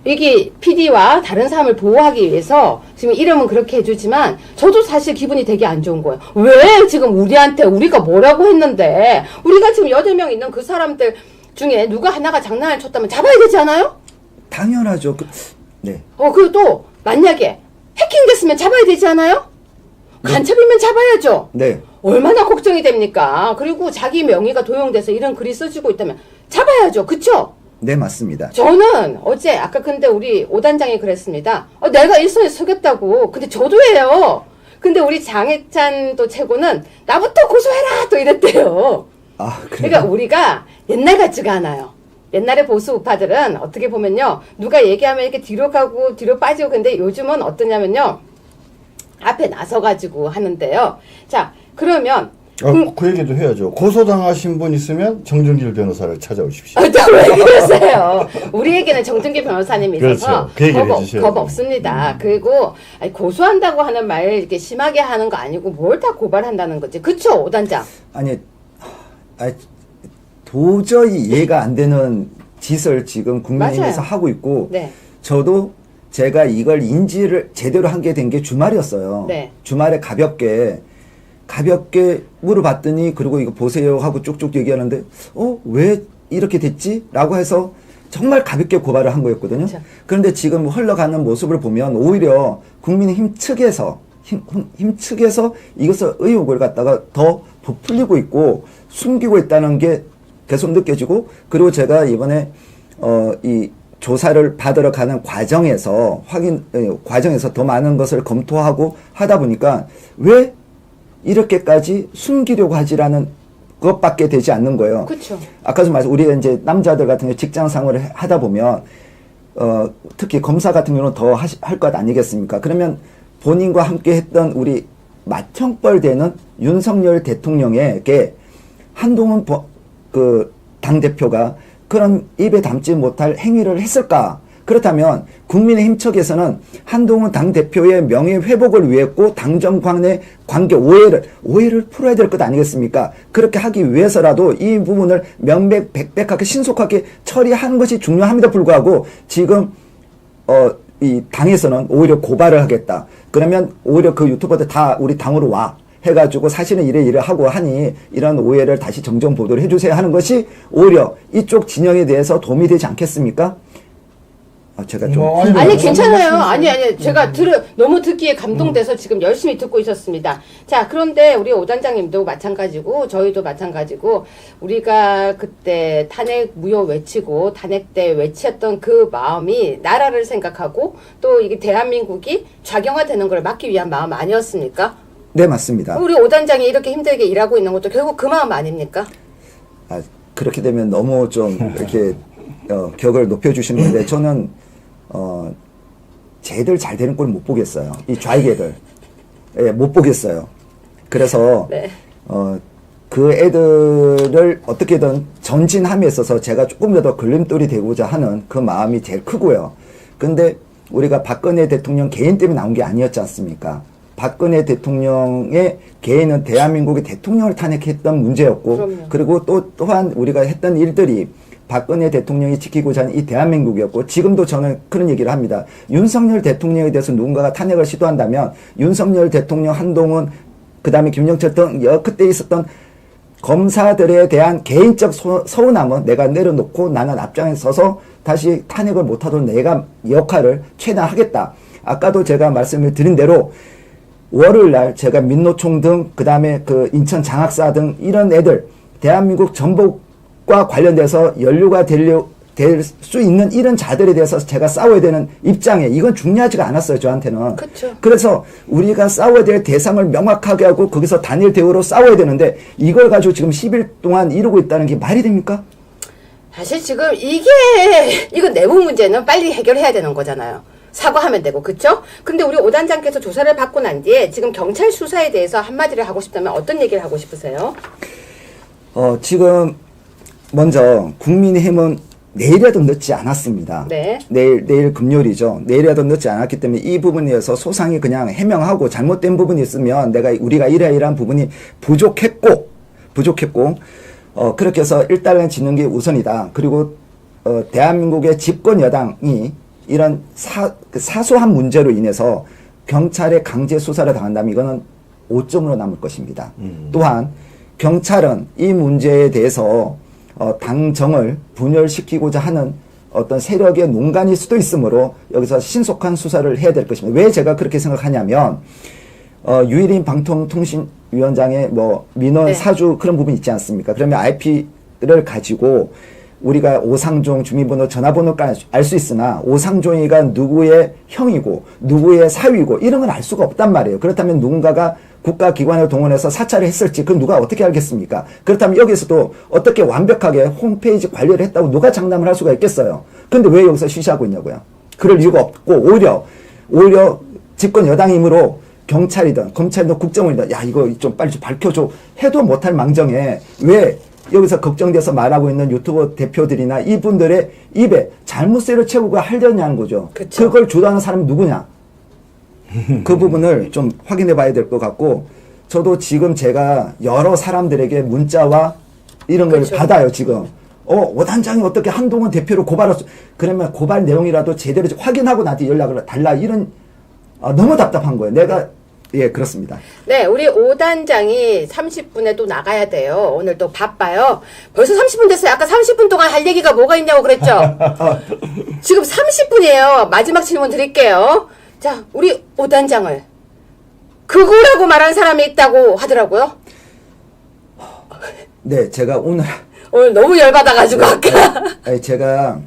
Speaker 1: 이게 PD와 다른 사람을 보호하기 위해서 지금 이름은 그렇게 해주지만 저도 사실 기분이 되게 안 좋은 거예요. 왜 지금 우리가 뭐라고 했는데 우리가 지금 8명 있는 그 사람들 중에 누가 하나가 장난을 쳤다면 잡아야 되지 않아요?
Speaker 2: 당연하죠. 네.
Speaker 1: 그리고 또 만약에 해킹됐으면 잡아야 되지 않아요? 간첩이면 잡아야죠.
Speaker 2: 네.
Speaker 1: 얼마나 걱정이 됩니까? 그리고 자기 명의가 도용돼서 이런 글이 써지고 있다면 잡아야죠. 그쵸?
Speaker 2: 네, 맞습니다.
Speaker 1: 저는 어제 아까 근데 우리 오단장이 그랬습니다. 내가 일선에 서겠다고. 근데 저도 해요. 근데 우리 장해찬 최고는 나부터 고소해라 또 이랬대요.
Speaker 2: 그래요?
Speaker 1: 그러니까 우리가 옛날 같지가 않아요. 옛날에 보수 우파들은 어떻게 보면요. 누가 얘기하면 이렇게 뒤로 가고 뒤로 빠지고 근데 요즘은 어떠냐면요. 앞에 나서가지고 하는데요. 자, 그러면
Speaker 3: 그 얘기도 해야죠. 고소당하신 분 있으면 정준길 변호사를 찾아오십시오.
Speaker 1: 왜 그러세요? 우리에게는 정준기 변호사님이 있어서
Speaker 3: 그렇죠. 그 얘기를 해주셔야
Speaker 1: 겁
Speaker 3: 돼요.
Speaker 1: 없습니다. 그리고 고소한다고 하는 말 이렇게 심하게 하는 거 아니고 뭘 다 고발한다는 거지. 그쵸, 오단장?
Speaker 2: 아니, 도저히 이해가 안 되는 짓을 지금 국민의힘에서
Speaker 1: 맞아요.
Speaker 2: 하고 있고
Speaker 1: 네.
Speaker 2: 저도 제가 이걸 인지를 제대로 한 게 된 게 주말이었어요.
Speaker 1: 네.
Speaker 2: 주말에 가볍게 물어봤더니 그리고 이거 보세요 하고 쭉쭉 얘기하는데 왜 이렇게 됐지? 라고 해서 정말 가볍게 고발을 한 거였거든요.
Speaker 1: 그렇죠.
Speaker 2: 그런데 지금 흘러가는 모습을 보면 오히려 국민의힘 측에서 힘 측에서 이것을 의혹을 갖다가 더 부풀리고 있고 숨기고 있다는 게 계속 느껴지고 그리고 제가 이번에 이 조사를 받으러 가는 과정에서 과정에서 더 많은 것을 검토하고 하다 보니까 왜 이렇게까지 숨기려고 하지라는 것밖에 되지 않는 거예요.
Speaker 1: 그렇죠.
Speaker 2: 아까도 우리가 이제 남자들 같은 경우 직장 생활을 하다 보면 특히 검사 같은 경우는 더 할 것 아니겠습니까? 그러면 본인과 함께 했던 우리 맏형벌 되는 윤석열 대통령에게 한동훈 그 당대표가 그런 입에 담지 못할 행위를 했을까? 그렇다면 국민의힘 측에서는 한동훈 당대표의 명예회복을 위해 꼭 당정간의 관계 오해를 풀어야 될 것 아니겠습니까? 그렇게 하기 위해서라도 이 부분을 명백백백하게 신속하게 처리하는 것이 중요합니다. 불구하고 지금 이 당에서는 오히려 고발을 하겠다. 그러면 오히려 그 유튜버들 다 우리 당으로 와. 해가지고 사실은 이래 하고 하니 이런 오해를 다시 정정 보도를 해주세요 하는 것이 오히려 이쪽 진영에 대해서 도움이 되지 않겠습니까? 제가 좀
Speaker 1: 아니 괜찮아요. 아니 제가 너무 듣기에 감동돼서 지금 열심히 듣고 있었습니다. 자, 그런데 우리 오단장님도 마찬가지고 저희도 마찬가지고 우리가 그때 탄핵 무효 외치고 탄핵 때 외쳤던 그 마음이 나라를 생각하고 또 이게 대한민국이 좌경화되는 걸 막기 위한 마음 아니었습니까?
Speaker 2: 네, 맞습니다.
Speaker 1: 우리 오단장이 이렇게 힘들게 일하고 있는 것도 결국 그 마음 아닙니까?
Speaker 2: 그렇게 되면 너무 좀 이렇게 격을 높여주시는 건데 저는 쟤들 잘 되는 꼴 못 보겠어요. 이 좌익애들. 예, 못 보겠어요. 그래서
Speaker 1: 네.
Speaker 2: 그 애들을 어떻게든 전진함에 있어서 제가 조금이라도 걸림돌이 되고자 하는 그 마음이 제일 크고요. 근데 우리가 박근혜 대통령 개인 때문에 나온 게 아니었지 않습니까? 박근혜 대통령의 개인은 대한민국의 대통령을 탄핵했던 문제였고
Speaker 1: 그럼요.
Speaker 2: 그리고 또한 우리가 했던 일들이 박근혜 대통령이 지키고자 하는 이 대한민국이었고 지금도 저는 그런 얘기를 합니다. 윤석열 대통령에 대해서 누군가가 탄핵을 시도한다면 윤석열 대통령, 한동훈, 그 다음에 김영철 등 그때 있었던 검사들에 대한 개인적 서운함은 내가 내려놓고 나는 앞장에 서서 다시 탄핵을 못하도록 내가 역할을 최대한 하겠다. 아까도 제가 말씀을 드린 대로 월요일 날 제가 민노총 등 그다음에 그 인천 장학사 등 이런 애들 대한민국 전복과 관련돼서 연루가 될 수 있는 이런 자들에 대해서 제가 싸워야 되는 입장에 이건 중요하지가 않았어요, 저한테는.
Speaker 1: 그쵸.
Speaker 2: 그래서 우리가 싸워야 될 대상을 명확하게 하고 거기서 단일 대우로 싸워야 되는데 이걸 가지고 지금 10일 동안 이루고 있다는 게 말이 됩니까?
Speaker 1: 사실 지금 이건 내부 문제는 빨리 해결해야 되는 거잖아요. 사과하면 되고, 그쵸? 근데 우리 오 단장께서 조사를 받고 난 뒤에 지금 경찰 수사에 대해서 한마디를 하고 싶다면 어떤 얘기를 하고 싶으세요?
Speaker 2: 지금 먼저 국민의힘은 내일이라도 늦지 않았습니다.
Speaker 1: 네.
Speaker 2: 내일 금요일이죠. 내일이라도 늦지 않았기 때문에 이 부분에서 소상히 그냥 해명하고 잘못된 부분이 있으면 우리가 이러이러한 부분이 부족했고, 그렇게 해서 일단은 짓는 게 우선이다. 그리고, 대한민국의 집권 여당이 이런 사소한 문제로 인해서 경찰의 강제 수사를 당한다면 이거는 오점으로 남을 것입니다. 또한 경찰은 이 문제에 대해서 당정을 분열시키고자 하는 어떤 세력의 농간일 수도 있으므로 여기서 신속한 수사를 해야 될 것입니다. 왜 제가 그렇게 생각하냐면 유일인 방통통신위원장의 민원
Speaker 1: 네.
Speaker 2: 사주 그런 부분이 있지 않습니까? 그러면 IP를 가지고 우리가 오상종 주민번호 전화번호까지 알 수 있으나 오상종이가 누구의 형이고 누구의 사위고 이런 건 알 수가 없단 말이에요. 그렇다면 누군가가 국가기관을 동원해서 사찰을 했을지 그건 누가 어떻게 알겠습니까? 그렇다면 여기서도 어떻게 완벽하게 홈페이지 관리를 했다고 누가 장담을 할 수가 있겠어요? 근데 왜 여기서 쉬쉬하고 있냐고요? 그럴 이유가 없고 오히려 집권 여당이므로 경찰이든 검찰이든 국정원이든 야 이거 좀 빨리 좀 밝혀줘 해도 못할 망정에 왜 여기서 걱정돼서 말하고 있는 유튜버 대표들이나 이분들의 입에 잘못세를 채우고 하려냐는 거죠.
Speaker 1: 그쵸.
Speaker 2: 그걸 주도하는 사람이 누구냐? 그 부분을 좀 확인해 봐야 될 것 같고 저도 지금 제가 여러 사람들에게 문자와 이런 걸
Speaker 1: 그쵸.
Speaker 2: 받아요 지금. 오 단장이 어떻게 한동훈 대표를 고발할 수 그러면 고발 내용이라도 제대로 확인하고 나한테 연락을 달라 이런 너무 답답한 거예요. 내가 예 그렇습니다.
Speaker 1: 네, 우리 오 단장이 30분에 또 나가야 돼요. 오늘 또 바빠요. 벌써 30분 됐어요. 아까 30분 동안 할 얘기가 뭐가 있냐고 그랬죠? 지금 30분이에요. 마지막 질문 드릴게요. 자, 우리 오 단장을 극우라고 말한 사람이 있다고 하더라고요.
Speaker 2: 네, 제가 오늘
Speaker 1: 너무 열받아가지고 아까.
Speaker 2: 아니, 제가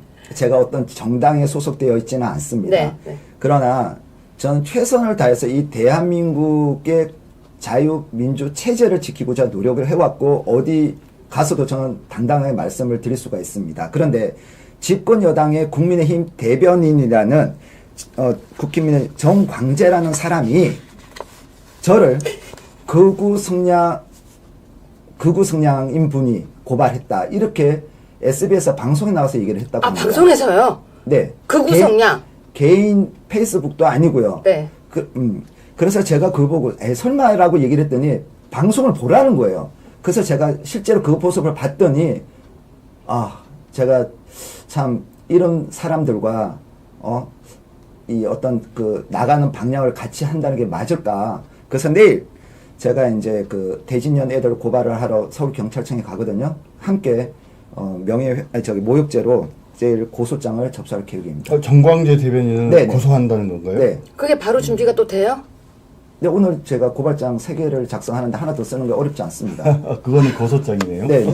Speaker 2: 어떤 정당에 소속되어 있지는 않습니다.
Speaker 1: 네, 네.
Speaker 2: 그러나 저는 최선을 다해서 이 대한민국의 자유민주 체제를 지키고자 노력을 해왔고 어디 가서도 저는 당당하게 말씀을 드릴 수가 있습니다. 그런데 집권 여당의 국민의힘 대변인이라는 국힘민의 정광재라는 사람이 저를 극우 성향인 분이 고발했다. 이렇게 SBS 방송에 나와서 얘기를 했다고 합니다.
Speaker 1: 방송에서요?
Speaker 2: 네.
Speaker 1: 극우 성향?
Speaker 2: 개인 페이스북도 아니고요.
Speaker 1: 네.
Speaker 2: 그래서 제가 그걸 보고 설마라고 얘기를 했더니 방송을 보라는 거예요. 그래서 제가 실제로 그 모습을 봤더니 제가 참 이런 사람들과 이 어떤 그 나가는 방향을 같이 한다는 게 맞을까? 그래서 내일 제가 이제 그 대진년 애들 고발을 하러 서울경찰청에 가거든요. 함께 모욕죄로 제일 고소장을 접수할 계획입니다.
Speaker 3: 정광재 대변인은
Speaker 2: 네네.
Speaker 3: 고소한다는 건가요?
Speaker 2: 네.
Speaker 1: 그게 바로 준비가 또 돼요?
Speaker 2: 근데 오늘 제가 고발장 3개를 작성하는데 하나 더 쓰는 게 어렵지 않습니다.
Speaker 3: 그거는 고소장이네요.
Speaker 2: 네.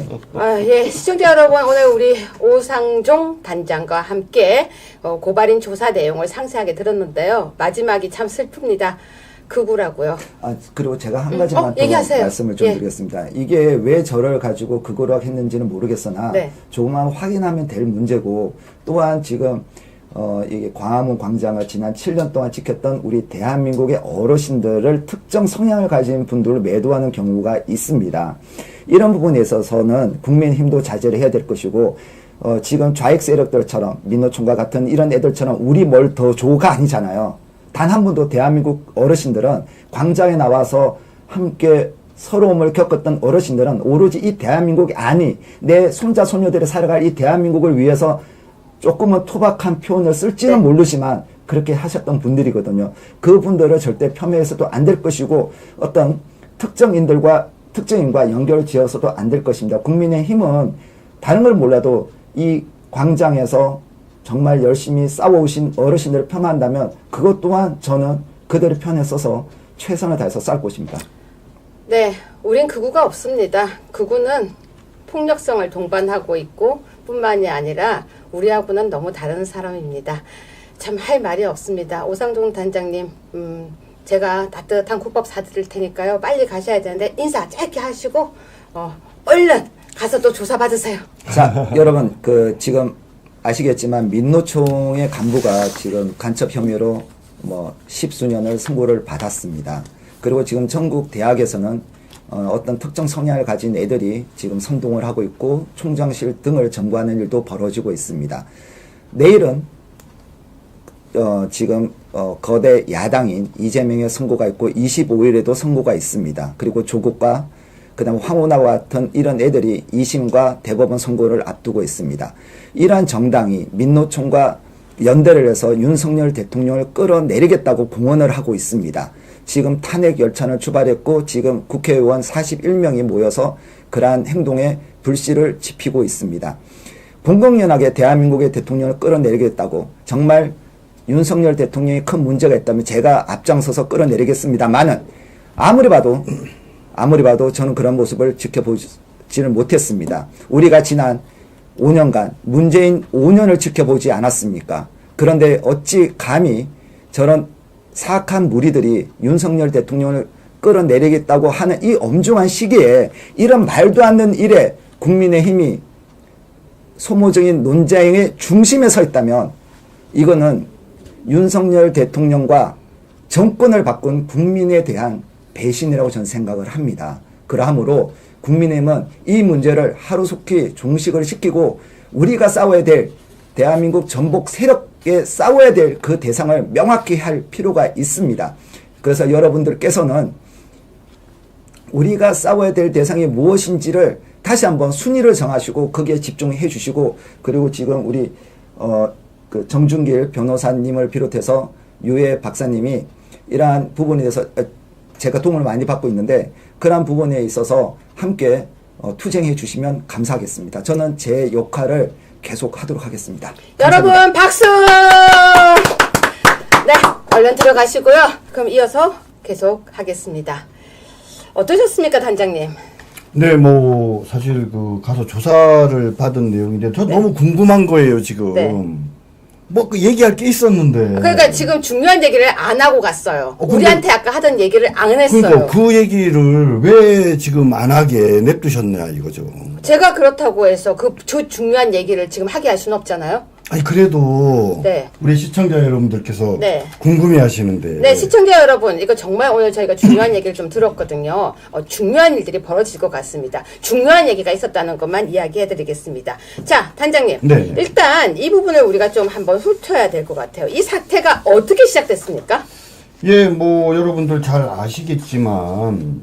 Speaker 1: 예, 시청자 여러분, 오늘 우리 오상종 단장과 함께 고발인 조사 내용을 상세하게 들었는데요. 마지막이 참 슬픕니다. 극우라고요.
Speaker 2: 그리고 제가 한 가지만 더
Speaker 1: 얘기하세요.
Speaker 2: 말씀을 좀
Speaker 1: 예.
Speaker 2: 드리겠습니다. 이게 왜 저를 가지고 그거로 했는지는 모르겠으나
Speaker 1: 네.
Speaker 2: 조금만 확인하면 될 문제고 또한 지금 이게 광화문 광장을 지난 7년 동안 지켰던 우리 대한민국의 어르신들을 특정 성향을 가진 분들을 매도하는 경우가 있습니다. 이런 부분에 있어서는 국민힘도 자제를 해야 될 것이고 지금 좌익 세력들처럼 민노총과 같은 이런 애들처럼 우리 뭘 더 줘가 아니잖아요. 단 한 번도 대한민국 어르신들은 광장에 나와서 함께 서러움을 겪었던 어르신들은 오로지 이 대한민국이 아니 내 손자 손녀들이 살아갈 이 대한민국을 위해서 조금은 투박한 표현을 쓸지는 모르지만 그렇게 하셨던 분들이거든요. 그분들을 절대 폄훼해서도 안 될 것이고 어떤 특정인과 연결 지어서도 안 될 것입니다. 국민의힘은 다른 걸 몰라도 이 광장에서 정말 열심히 싸워오신 어르신들을 폄하한다면 그것 또한 저는 그들의 편에 서서 최선을 다해서 싸울 것입니다.
Speaker 1: 네, 우린 극우가 없습니다. 극우는 폭력성을 동반하고 있고 뿐만이 아니라 우리하고는 너무 다른 사람입니다. 참 할 말이 없습니다. 오상종 단장님, 제가 따뜻한 국밥 사드릴 테니까요. 빨리 가셔야 되는데 인사 짧게 하시고 얼른 가서 또 조사 받으세요.
Speaker 2: 자, 여러분 지금 아시겠지만 민노총의 간부가 지금 간첩 혐의로 뭐 십수년을 선고를 받았습니다. 그리고 지금 전국 대학에서는 어떤 특정 성향을 가진 애들이 지금 선동을 하고 있고 총장실 등을 점거하는 일도 벌어지고 있습니다. 내일은 지금 거대 야당인 이재명의 선고가 있고 25일에도 선고가 있습니다. 그리고 조국과 그다음 황운하와 같은 이런 애들이 2심과 대법원 선고를 앞두고 있습니다. 이러한 정당이 민노총과 연대를 해서 윤석열 대통령을 끌어내리겠다고 공언을 하고 있습니다. 지금 탄핵 열차를 출발했고 지금 국회의원 41명이 모여서 그러한 행동에 불씨를 지피고 있습니다. 공공연하게 대한민국의 대통령을 끌어내리겠다고 정말 윤석열 대통령이 큰 문제가 있다면 제가 앞장서서 끌어내리겠습니다만은 아무리 봐도 저는 그런 모습을 지켜보지는 못했습니다. 우리가 지난 5년간 문재인 5년을 지켜보지 않았습니까? 그런데 어찌 감히 저런 사악한 무리들이 윤석열 대통령을 끌어내리겠다고 하는 이 엄중한 시기에 이런 말도 안 되는 일에 국민의힘이 소모적인 논쟁의 중심에 서 있다면 이거는 윤석열 대통령과 정권을 바꾼 국민에 대한 배신이라고 저는 생각을 합니다. 그러므로 국민의힘은 이 문제를 하루속히 종식을 시키고 우리가 싸워야 될 대한민국 전복 세력에 싸워야 될 그 대상을 명확히 할 필요가 있습니다. 그래서 여러분들께서는 우리가 싸워야 될 대상이 무엇인지를 다시 한번 순위를 정하시고 거기에 집중해 주시고 그리고 지금 우리 정준길 변호사님을 비롯해서 유해 박사님이 이러한 부분에 대해서 제가 도움을 많이 받고 있는데 그러한 부분에 있어서 함께 투쟁해 주시면 감사하겠습니다. 저는 제 역할을 계속 하도록 하겠습니다.
Speaker 1: 여러분 박수! 네, 얼른 들어가시고요. 그럼 이어서 계속 하겠습니다. 어떠셨습니까, 단장님?
Speaker 3: 네, 뭐 사실 가서 조사를 받은 내용인데 저 너무 궁금한 거예요 지금.
Speaker 1: 네.
Speaker 3: 뭐 얘기할 게 있었는데.
Speaker 1: 그러니까 지금 중요한 얘기를 안 하고 갔어요.
Speaker 3: 근데-
Speaker 1: 우리한테 아까 하던 얘기를 안 했어요.
Speaker 3: 그러니까 그 얘기를 왜 지금 안 하게 냅두셨냐 이거죠.
Speaker 1: 제가 그렇다고 해서 그 중요한 얘기를 지금 하게 할 수는 없잖아요.
Speaker 3: 아니 그래도
Speaker 1: 네.
Speaker 3: 우리 시청자 여러분들께서
Speaker 1: 네.
Speaker 3: 궁금해하시는데.
Speaker 1: 네, 시청자 여러분, 이거 정말 오늘 저희가 중요한 얘기를 좀 들었거든요. 중요한 일들이 벌어질 것 같습니다. 중요한 얘기가 있었다는 것만 이야기해드리겠습니다. 자, 단장님.
Speaker 3: 네.
Speaker 1: 일단 이 부분을 우리가 좀 한번 훑어야 될 것 같아요. 이 사태가 어떻게 시작됐습니까?
Speaker 3: 예, 뭐 여러분들 잘 아시겠지만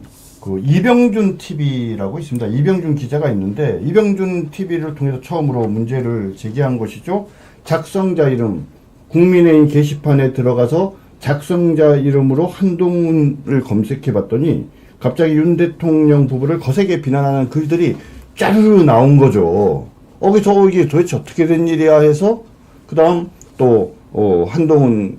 Speaker 3: 이병준 TV라고 있습니다. 이병준 기자가 있는데 이병준 TV를 통해서 처음으로 문제를 제기한 것이죠. 작성자 이름 국민의힘 게시판에 들어가서 작성자 이름으로 한동훈을 검색해 봤더니 갑자기 윤 대통령 부부를 거세게 비난하는 글들이 짜르르 나온 거죠. 이게 도대체 어떻게 된 일이야 해서 그다음 또 한동훈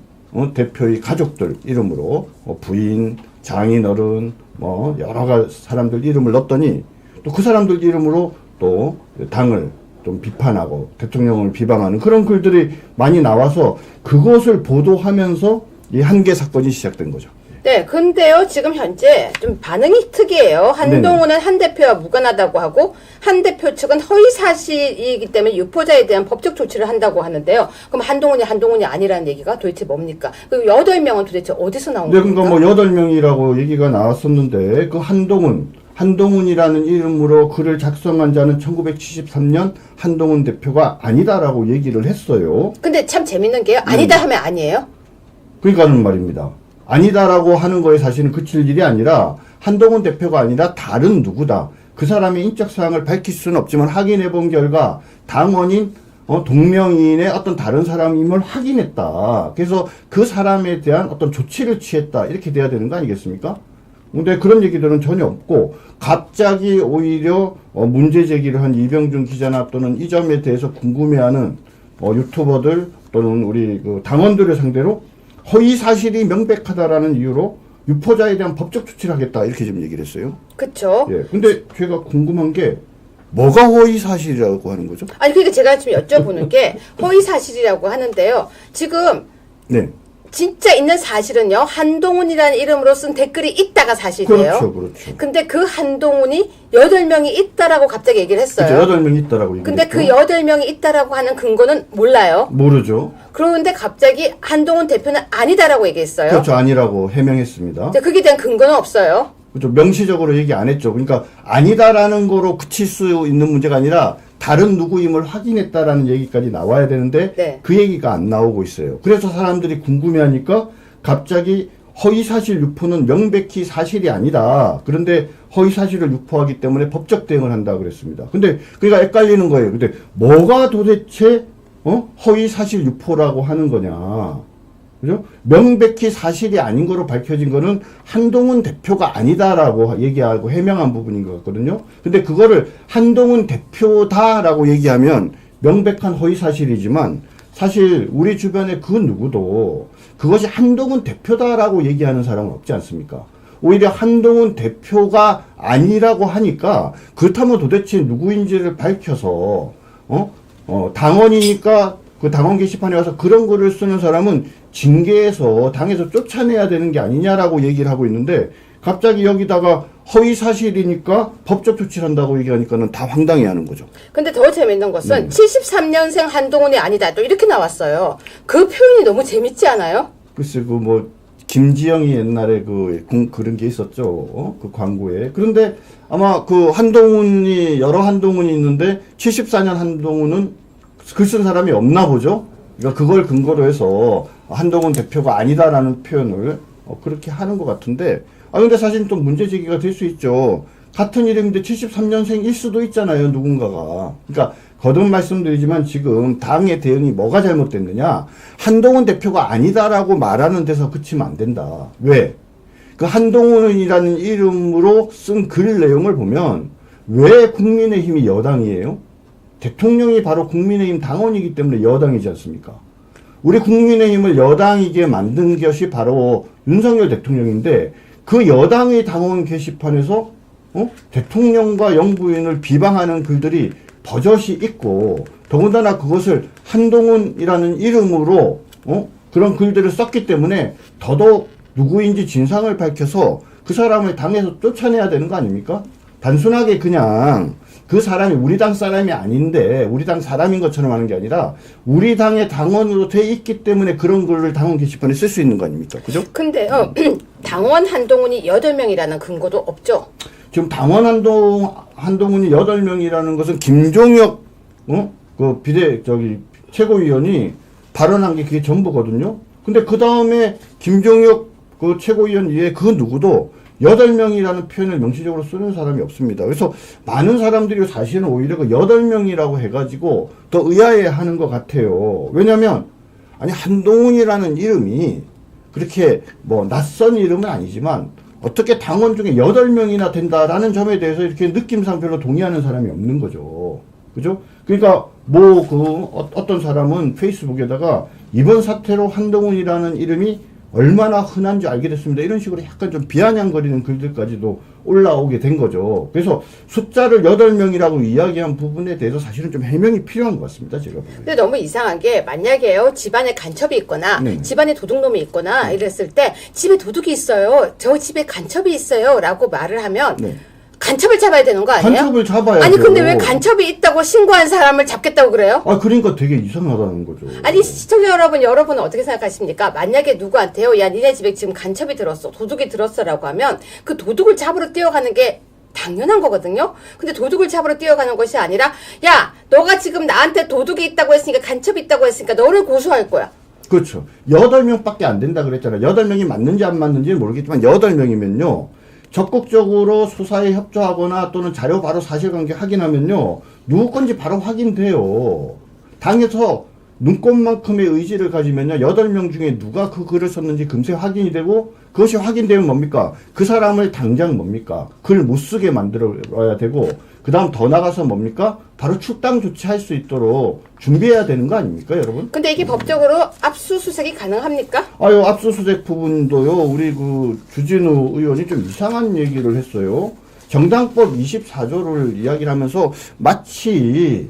Speaker 3: 대표의 가족들 이름으로 부인, 장인어른 뭐 여러 사람들 이름을 넣었더니 또 그 사람들 이름으로 또 당을 좀 비판하고 대통령을 비방하는 그런 글들이 많이 나와서 그것을 보도하면서 이 한계 사건이 시작된 거죠.
Speaker 1: 네, 근데요, 지금 현재 좀 반응이 특이해요. 한동훈은 한 대표와 무관하다고 하고, 한 대표 측은 허위 사실이기 때문에 유포자에 대한 법적 조치를 한다고 하는데요. 그럼 한동훈이 아니라는 얘기가 도대체 뭡니까? 그 8명은 도대체 어디서 나온
Speaker 3: 네,
Speaker 1: 겁니까?
Speaker 3: 그러니까 뭐 8명이라고 얘기가 나왔었는데, 그 한동훈이라는 이름으로 글을 작성한 자는 1973년 한동훈 대표가 아니다라고 얘기를 했어요.
Speaker 1: 근데 참 재밌는 게요. 아니다 하면 아니에요?
Speaker 3: 그러니까는 말입니다. 아니다라고 하는 거에 사실은 그칠 일이 아니라 한동훈 대표가 아니라 다른 누구다. 그 사람의 인적 사항을 밝힐 수는 없지만 확인해 본 결과 당원인 동명이인의 어떤 다른 사람임을 확인했다. 그래서 그 사람에 대한 어떤 조치를 취했다. 이렇게 돼야 되는 거 아니겠습니까? 근데 그런 얘기들은 전혀 없고 갑자기 오히려 문제 제기를 한 이병준 기자나 또는 이 점에 대해서 궁금해하는 유튜버들 또는 우리 그 당원들을 상대로 허위 사실이 명백하다라는 이유로 유포자에 대한 법적 조치를 하겠다 이렇게 좀 얘기를 했어요.
Speaker 1: 그쵸.
Speaker 3: 예. 근데 제가 궁금한 게 뭐가 허위 사실이라고 하는 거죠?
Speaker 1: 아니, 그러니까 제가 지금 여쭤보는 게 허위 사실이라고 하는데요. 지금
Speaker 3: 네.
Speaker 1: 진짜 있는 사실은요. 한동훈이라는 이름으로 쓴 댓글이 있다가 사실이에요.
Speaker 3: 그렇죠, 그렇죠.
Speaker 1: 근데 그 한동훈이 8명이 있다라고 갑자기 얘기를 했어요.
Speaker 3: 그렇죠. 8명이 있다라고 얘기를
Speaker 1: 근데
Speaker 3: 했죠.
Speaker 1: 그 8명이 있다라고 하는 근거는 몰라요.
Speaker 3: 모르죠.
Speaker 1: 그런데 갑자기 한동훈 대표는 아니다라고 얘기했어요.
Speaker 3: 그렇죠. 아니라고 해명했습니다.
Speaker 1: 근데 그게 대한 근거는 없어요.
Speaker 3: 그렇죠. 명시적으로 얘기 안 했죠. 그러니까 아니다라는 거로 그칠 수 있는 문제가 아니라 다른 누구임을 확인했다라는 얘기까지 나와야 되는데
Speaker 1: 네.
Speaker 3: 그 얘기가 안 나오고 있어요. 그래서 사람들이 궁금해하니까 갑자기 허위사실 유포는 명백히 사실이 아니다. 그런데 허위사실을 유포하기 때문에 법적 대응을 한다 그랬습니다. 근데 그러니까 헷갈리는 거예요. 근데 뭐가 도대체 허위사실 유포라고 하는 거냐. 그죠? 명백히 사실이 아닌 거로 밝혀진 거는 한동훈 대표가 아니다라고 얘기하고 해명한 부분인 것 같거든요. 근데 그거를 한동훈 대표다라고 얘기하면 명백한 허위 사실이지만 사실 우리 주변에 그 누구도 그것이 한동훈 대표다라고 얘기하는 사람은 없지 않습니까? 오히려 한동훈 대표가 아니라고 하니까 그렇다면 도대체 누구인지를 밝혀서 당원이니까 그 당원 게시판에 와서 그런 글을 쓰는 사람은 징계해서 당에서 쫓아내야 되는 게 아니냐라고 얘기를 하고 있는데 갑자기 여기다가 허위 사실이니까 법적 조치를 한다고 얘기하니까는 다 황당해하는 거죠.
Speaker 1: 근데 더 재밌는 것은 73년생 한동훈이 아니다. 또 이렇게 나왔어요. 그 표현이 너무 재밌지 않아요?
Speaker 3: 글쎄 김지영이 옛날에 그런 게 있었죠. 그 광고에. 그런데 아마 그 한동훈이 여러 한동훈이 있는데 74년 한동훈은 글 쓴 사람이 없나 보죠. 그러니까 그걸 근거로 해서 한동훈 대표가 아니다라는 표현을 그렇게 하는 것 같은데 근데 사실 또 문제 제기가 될 수 있죠. 같은 이름인데 73년생일 수도 있잖아요. 누군가가. 그러니까 거듭 말씀드리지만 지금 당의 대응이 뭐가 잘못됐느냐. 한동훈 대표가 아니다라고 말하는 데서 그치면 안 된다. 왜? 그 한동훈이라는 이름으로 쓴 글 내용을 보면 왜 국민의힘이 여당이에요? 대통령이 바로 국민의힘 당원이기 때문에 여당이지 않습니까? 우리 국민의힘을 여당이게 만든 것이 바로 윤석열 대통령인데 그 여당의 당원 게시판에서 대통령과 영부인을 비방하는 글들이 버젓이 있고 더군다나 그것을 한동훈이라는 이름으로 그런 글들을 썼기 때문에 더더욱 누구인지 진상을 밝혀서 그 사람을 당에서 쫓아내야 되는 거 아닙니까? 단순하게 그냥 그 사람이 우리 당 사람이 아닌데 우리 당 사람인 것처럼 하는 게 아니라 우리 당의 당원으로 돼 있기 때문에 그런 글을 당원 게시판에 쓸 수 있는 거 아닙니까? 그죠?
Speaker 1: 근데요. 당원 한동훈이 8명이라는 근거도 없죠.
Speaker 3: 지금 당원 한동훈이 8명이라는 것은 김종혁 최고위원이 발언한 게 그게 전부거든요. 근데 그 다음에 김종혁 그 최고위원 이외에 그 누구도 8명이라는 표현을 명시적으로 쓰는 사람이 없습니다. 그래서 많은 사람들이 사실은 오히려 그 8명이라고 해가지고 더 의아해 하는 것 같아요. 왜냐면, 한동훈이라는 이름이 그렇게 낯선 이름은 아니지만 어떻게 당원 중에 8명이나 된다라는 점에 대해서 이렇게 느낌상 별로 동의하는 사람이 없는 거죠. 그죠? 그러니까 어떤 사람은 페이스북에다가 이번 사태로 한동훈이라는 이름이 얼마나 흔한지 알게 됐습니다. 이런 식으로 약간 좀 비아냥거리는 글들까지도 올라오게 된 거죠. 그래서 숫자를 8명이라고 이야기한 부분에 대해서 사실은 좀 해명이 필요한 것 같습니다. 제가 보기에.
Speaker 1: 근데 너무 이상한 게 만약에요. 집안에 간첩이 있거나 집안에 도둑놈이 있거나 이랬을 때 집에 도둑이 있어요. 저 집에 간첩이 있어요. 라고 말을 하면 간첩을 잡아야 되는 거 아니에요?
Speaker 3: 간첩을 잡아야죠.
Speaker 1: 아니 근데 왜 간첩이 있다고 신고한 사람을 잡겠다고 그래요?
Speaker 3: 그러니까 되게 이상하다는 거죠.
Speaker 1: 아니 시청자 여러분은 어떻게 생각하십니까? 만약에 누구한테요, 야 니네 집에 지금 간첩이 들었어, 도둑이 들었어라고 하면 그 도둑을 잡으러 뛰어가는 게 당연한 거거든요. 근데 도둑을 잡으러 뛰어가는 것이 아니라 야 너가 지금 나한테 도둑이 있다고 했으니까 간첩이 있다고 했으니까 너를 고소할 거야.
Speaker 3: 그렇죠. 8명밖에 안 된다 그랬잖아요. 8명이 맞는지 안 맞는지는 모르겠지만 8명이면요. 적극적으로 수사에 협조하거나 또는 자료 바로 사실관계 확인하면요. 누구 건지 바로 확인돼요. 당에서 눈꽃만큼의 의지를 가지면요. 8명 중에 누가 그 글을 썼는지 금세 확인이 되고 그것이 확인되면 뭡니까? 그 사람을 당장 뭡니까? 글 못 쓰게 만들어야 되고 그 다음 더 나가서 뭡니까? 바로 출당 조치할 수 있도록 준비해야 되는 거 아닙니까, 여러분?
Speaker 1: 근데 이게 법적으로 압수수색이 가능합니까?
Speaker 3: 아유, 압수수색 부분도요, 우리 그 주진우 의원이 좀 이상한 얘기를 했어요. 정당법 24조를 이야기를 하면서 마치,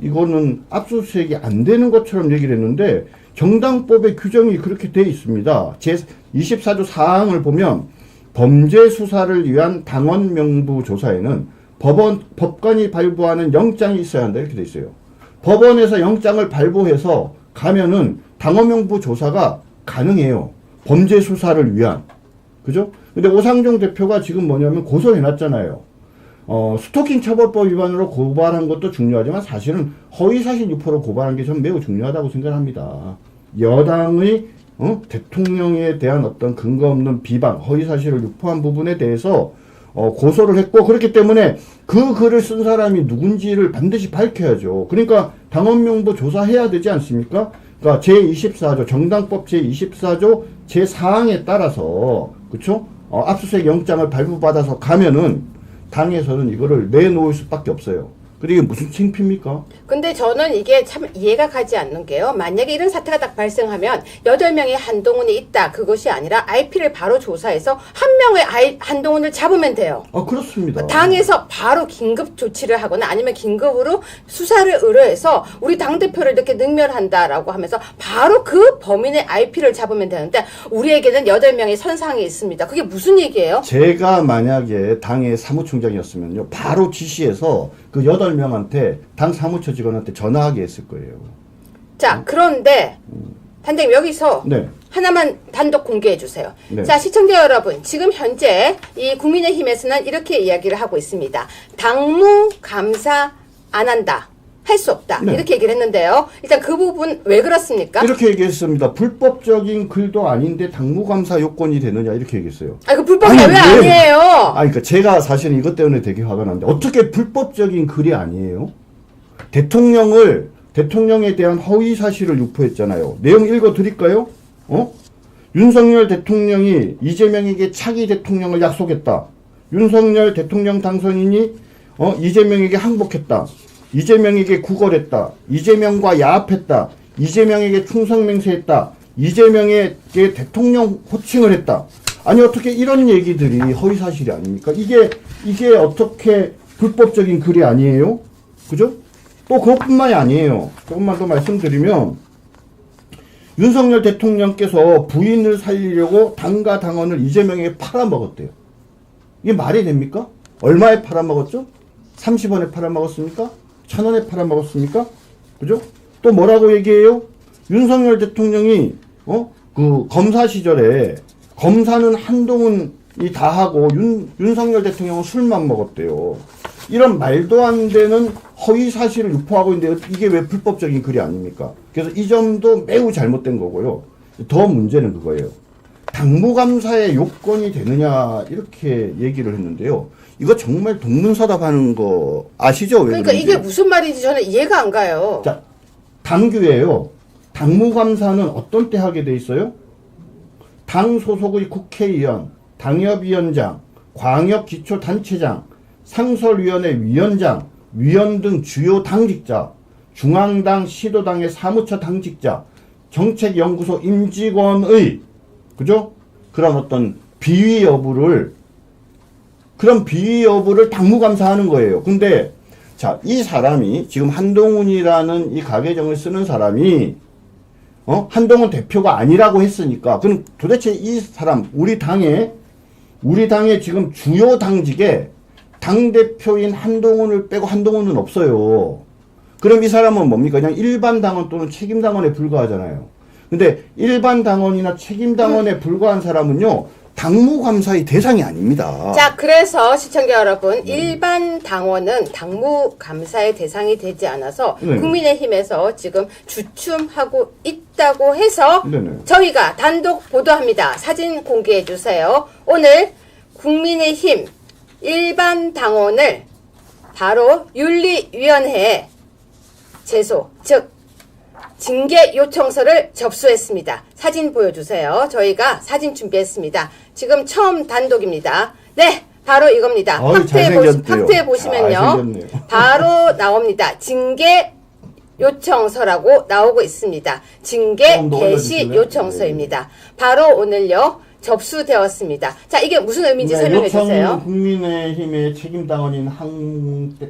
Speaker 3: 이거는 압수수색이 안 되는 것처럼 얘기를 했는데, 정당법의 규정이 그렇게 돼 있습니다. 제 24조 사항을 보면, 범죄 수사를 위한 당원 명부 조사에는 법관이 발부하는 영장이 있어야 한다. 이렇게 돼 있어요. 법원에서 영장을 발부해서 가면은 당원명부 조사가 가능해요. 범죄 수사를 위한. 그죠? 근데 오상종 대표가 지금 뭐냐면 고소해놨잖아요. 스토킹 처벌법 위반으로 고발한 것도 중요하지만 사실은 허위사실 유포로 고발한 게 전 매우 중요하다고 생각합니다. 여당의 대통령에 대한 어떤 근거 없는 비방, 허위사실을 유포한 부분에 대해서 고소를 했고 그렇기 때문에 그 글을 쓴 사람이 누군지를 반드시 밝혀야죠. 그러니까 당원명부 조사해야 되지 않습니까? 그러니까 제24조 정당법 제24조 제4항에 따라서 그렇죠? 압수수색 영장을 발부받아서 가면은 당에서는 이거를 내놓을 수밖에 없어요. 근데 이게 무슨 창피입니까?
Speaker 1: 근데 저는 이게 참 이해가 가지 않는 게요. 만약에 이런 사태가 딱 발생하면 8명의 한동훈이 있다. 그것이 아니라 IP를 바로 조사해서 한 명의 한동훈을 잡으면 돼요.
Speaker 3: 그렇습니다.
Speaker 1: 당에서 바로 긴급 조치를 하거나 아니면 긴급으로 수사를 의뢰해서 우리 당대표를 이렇게 능멸한다라고 하면서 바로 그 범인의 IP를 잡으면 되는데 우리에게는 8명의 선상이 있습니다. 그게 무슨 얘기예요?
Speaker 3: 제가 만약에 당의 사무총장이었으면요. 바로 지시해서 그 8명한테 당 사무처 직원한테 전화하게 했을 거예요.
Speaker 1: 자, 그런데 단장님 여기서
Speaker 3: 네.
Speaker 1: 하나만 단독 공개해 주세요.
Speaker 3: 네.
Speaker 1: 자, 시청자 여러분, 지금 현재 이 국민의힘에서는 이렇게 이야기를 하고 있습니다. 당무 감사 안 한다. 할 수 없다.
Speaker 3: 네.
Speaker 1: 이렇게 얘기를 했는데요. 일단 그 부분 왜 그렇습니까?
Speaker 3: 이렇게 얘기했습니다. 불법적인 글도 아닌데 당무감사 요건이 되느냐 이렇게 얘기했어요.
Speaker 1: 그 불법이 왜 아니에요?
Speaker 3: 그러니까 제가 사실은 이것 때문에 되게 화가 났는데 어떻게 불법적인 글이 아니에요? 대통령에 대한 허위 사실을 유포했잖아요. 내용 읽어드릴까요? 윤석열 대통령이 이재명에게 차기 대통령을 약속했다. 윤석열 대통령 당선인이 이재명에게 항복했다. 이재명에게 구걸했다. 이재명과 야합했다. 이재명에게 충성맹세했다. 이재명에게 대통령 호칭을 했다. 아니 어떻게 이런 얘기들이 허위사실이 아닙니까? 이게 어떻게 불법적인 글이 아니에요? 그죠? 또 그것뿐만이 아니에요. 조금만 더 말씀드리면 윤석열 대통령께서 부인을 살리려고 당과 당원을 이재명에게 팔아먹었대요. 이게 말이 됩니까? 얼마에 팔아먹었죠? 30원에 팔아먹었습니까? 1,000원에 팔아먹었습니까? 그죠? 또 뭐라고 얘기해요? 윤석열 대통령이 그 검사 시절에 검사는 한동훈이 다 하고 윤석열 대통령은 술만 먹었대요. 이런 말도 안 되는 허위 사실을 유포하고 있는데 이게 왜 불법적인 글이 아닙니까? 그래서 이 점도 매우 잘못된 거고요. 더 문제는 그거예요. 당무감사의 요건이 되느냐 이렇게 얘기를 했는데요. 이거 정말 동문서답하는 거 아시죠? 왜
Speaker 1: 그러니까
Speaker 3: 그런지?
Speaker 1: 이게 무슨 말인지 저는 이해가 안 가요.
Speaker 3: 자, 당규예요. 당무감사는 어떤 때 하게 돼 있어요? 당 소속의 국회의원, 당협위원장, 광역기초단체장, 상설위원회 위원장, 위원 등 주요 당직자, 중앙당, 시도당의 사무처 당직자, 정책연구소 임직원의 그죠? 그런 어떤 비위 여부를 당무감사하는 거예요. 근데 자, 이 사람이 지금 한동훈이라는 이 가계정을 쓰는 사람이 한동훈 대표가 아니라고 했으니까 그럼 도대체 이 사람 우리 당의 지금 주요 당직에 당대표인 한동훈을 빼고 한동훈은 없어요. 그럼 이 사람은 뭡니까? 그냥 일반 당원 또는 책임 당원에 불과하잖아요. 근데 일반 당원이나 책임 당원에 불과한 사람은요. 당무감사의 대상이 아닙니다.
Speaker 1: 자, 그래서 시청자 여러분, 일반 당원은 당무감사의 대상이 되지 않아서 국민의힘에서 지금 주춤하고 있다고 해서 저희가 단독 보도합니다. 사진 공개해 주세요. 오늘 국민의힘 일반 당원을 바로 윤리위원회에 제소, 즉 징계 요청서를 접수했습니다. 사진 보여주세요. 저희가 사진 준비했습니다. 지금 처음 단독입니다. 네, 바로 이겁니다. 확대해 보시면요. 바로 나옵니다. 징계 요청서라고 나오고 있습니다. 징계 개시 요청서입니다. 바로 오늘요 접수되었습니다. 자, 이게 무슨 의미인지 설명해 주세요.
Speaker 3: 국민의힘의 책임당원인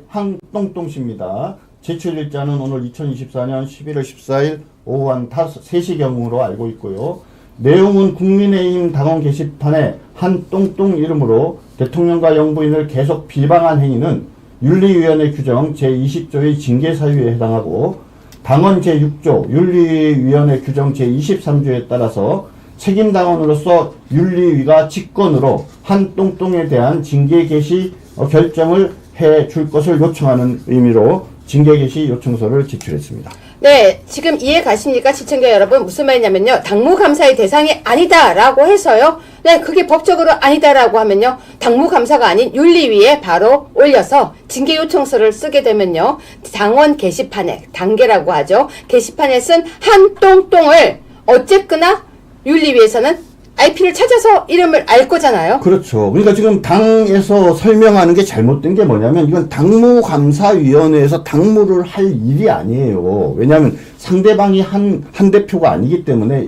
Speaker 3: 항똥똥씨입니다. 제출일자는 오늘 2024년 11월 14일 오후 한 3시경으로 알고 있고요. 내용은 국민의힘 당원 게시판에 한똥똥 이름으로 대통령과 영부인을 계속 비방한 행위는 윤리위원회 규정 제20조의 징계사유에 해당하고 당원 제6조 윤리위원회 규정 제23조에 따라서 책임당원으로서 윤리위가 직권으로 한똥똥에 대한 징계 개시 결정을 해줄 것을 요청하는 의미로 징계 개시 요청서를 제출했습니다.
Speaker 1: 네, 지금 이해 가십니까? 시청자 여러분, 무슨 말이냐면요. 당무감사의 대상이 아니다라고 해서요. 네, 그게 법적으로 아니다라고 하면요. 당무감사가 아닌 윤리위에 바로 올려서 징계 요청서를 쓰게 되면요. 당원 게시판에, 당계라고 하죠. 게시판에 쓴 한똥똥을 어쨌거나 윤리위에서는 IP를 찾아서 이름을 알 거잖아요.
Speaker 3: 그렇죠. 그러니까 지금 당에서 설명하는 게 잘못된 게 뭐냐면 이건 당무감사위원회에서 당무를 할 일이 아니에요. 왜냐하면 상대방이 한 대표가 아니기 때문에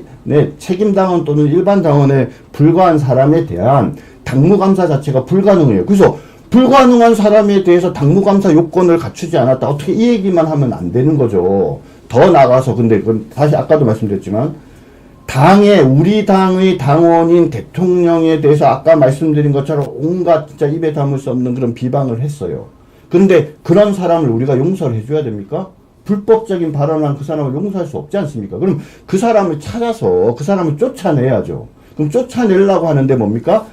Speaker 3: 책임당원 또는 일반 당원에 불과한 사람에 대한 당무감사 자체가 불가능해요. 그래서 불가능한 사람에 대해서 당무감사 요건을 갖추지 않았다. 어떻게 이 얘기만 하면 안 되는 거죠. 더 나가서 근데 그건 다시 아까도 말씀드렸지만 우리 당의 당원인 대통령에 대해서 아까 말씀드린 것처럼 온갖 진짜 입에 담을 수 없는 그런 비방을 했어요. 그런데 그런 사람을 우리가 용서를 해줘야 됩니까? 불법적인 발언한 그 사람을 용서할 수 없지 않습니까? 그럼 그 사람을 찾아서 그 사람을 쫓아내야죠. 그럼 쫓아내려고 하는데 뭡니까?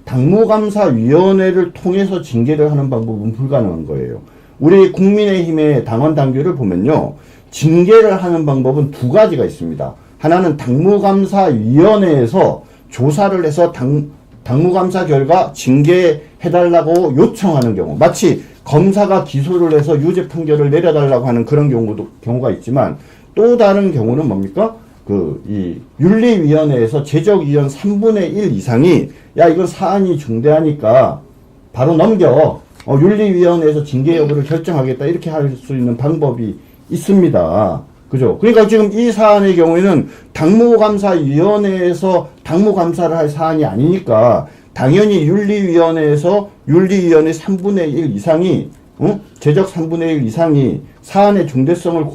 Speaker 3: 당무감사위원회를 통해서 징계를 하는 방법은 불가능한 거예요. 우리 국민의힘의 당원 당규를 보면요. 징계를 하는 방법은 두 가지가 있습니다. 하나는 당무감사위원회에서 조사를 해서 당무감사 결과 징계해달라고 요청하는 경우, 마치 검사가 기소를 해서 유죄 판결을 내려달라고 하는 그런 경우가 있지만, 또 다른 경우는 뭡니까? 이 윤리위원회에서 제적위원 3분의 1 이상이 야 이건 사안이 중대하니까 바로 넘겨 윤리위원회에서 징계 여부를 결정하겠다 이렇게 할 수 있는 방법이 있습니다. 그죠? 그러니까 지금 이 사안의 경우에는 당무감사위원회에서 당무감사를 할 사안이 아니니까 당연히 윤리위원회에서 윤리위원회 3분의 1 이상이 제적 3분의 1 이상이 사안의 중대성을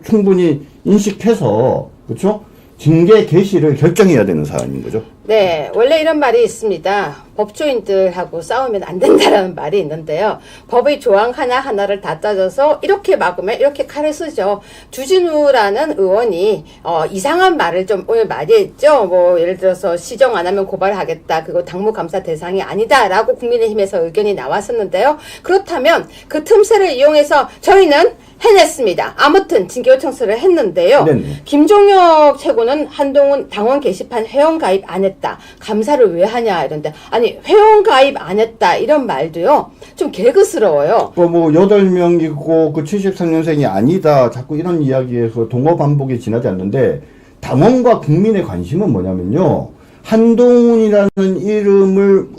Speaker 3: 충분히 인식해서 그렇죠? 징계 개시를 결정해야 되는 사안인 거죠.
Speaker 1: 네, 원래 이런 말이 있습니다. 법조인들하고 싸우면 안 된다라는 말이 있는데요. 법의 조항 하나하나를 다 따져서 이렇게 막으면 이렇게 칼을 쓰죠. 주진우라는 의원이 이상한 말을 좀 오늘 많이 했죠. 뭐 예를 들어서 시정 안 하면 고발하겠다. 그거 당무감사 대상이 아니다라고 국민의힘에서 의견이 나왔었는데요. 그렇다면 그 틈새를 이용해서 저희는 해냈습니다. 아무튼 징계 요청서를 했는데요.
Speaker 3: 네네.
Speaker 1: 김종혁 최고는 한동훈 당원 게시판 회원가입 안 했다. 감사를 왜 하냐 이런데 아니 회원가입 안 했다 이런 말도요. 좀 개그스러워요.
Speaker 3: 뭐 8명이고 그 73년생이 아니다. 자꾸 이런 이야기에서 동어 반복이 지나지 않는데 당원과 국민의 관심은 뭐냐면요. 한동훈이라는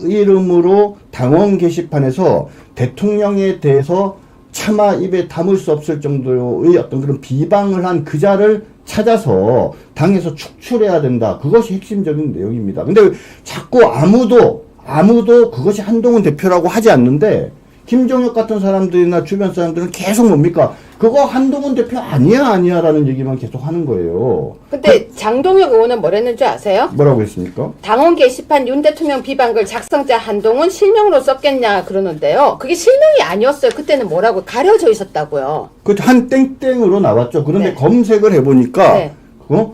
Speaker 3: 이름으로 당원 게시판에서 대통령에 대해서 차마 입에 담을 수 없을 정도의 어떤 그런 비방을 한 그자를 찾아서 당에서 축출해야 된다. 그것이 핵심적인 내용입니다. 근데 자꾸 아무도 그것이 한동훈 대표라고 하지 않는데 김종혁 같은 사람들이나 주변 사람들은 계속 뭡니까? 그거 한동훈 대표 아니야라는 얘기만 계속 하는 거예요.
Speaker 1: 근데 장동혁 의원은 뭐랬는 줄 아세요?
Speaker 3: 뭐라고 했습니까?
Speaker 1: 당원 게시판 윤 대통령 비방글 작성자 한동훈 실명으로 썼겠냐 그러는데요. 그게 실명이 아니었어요. 그때는 뭐라고 가려져 있었다고요.
Speaker 3: 그 한 땡땡으로 나왔죠. 그런데
Speaker 1: 네.
Speaker 3: 검색을 해보니까
Speaker 1: 네.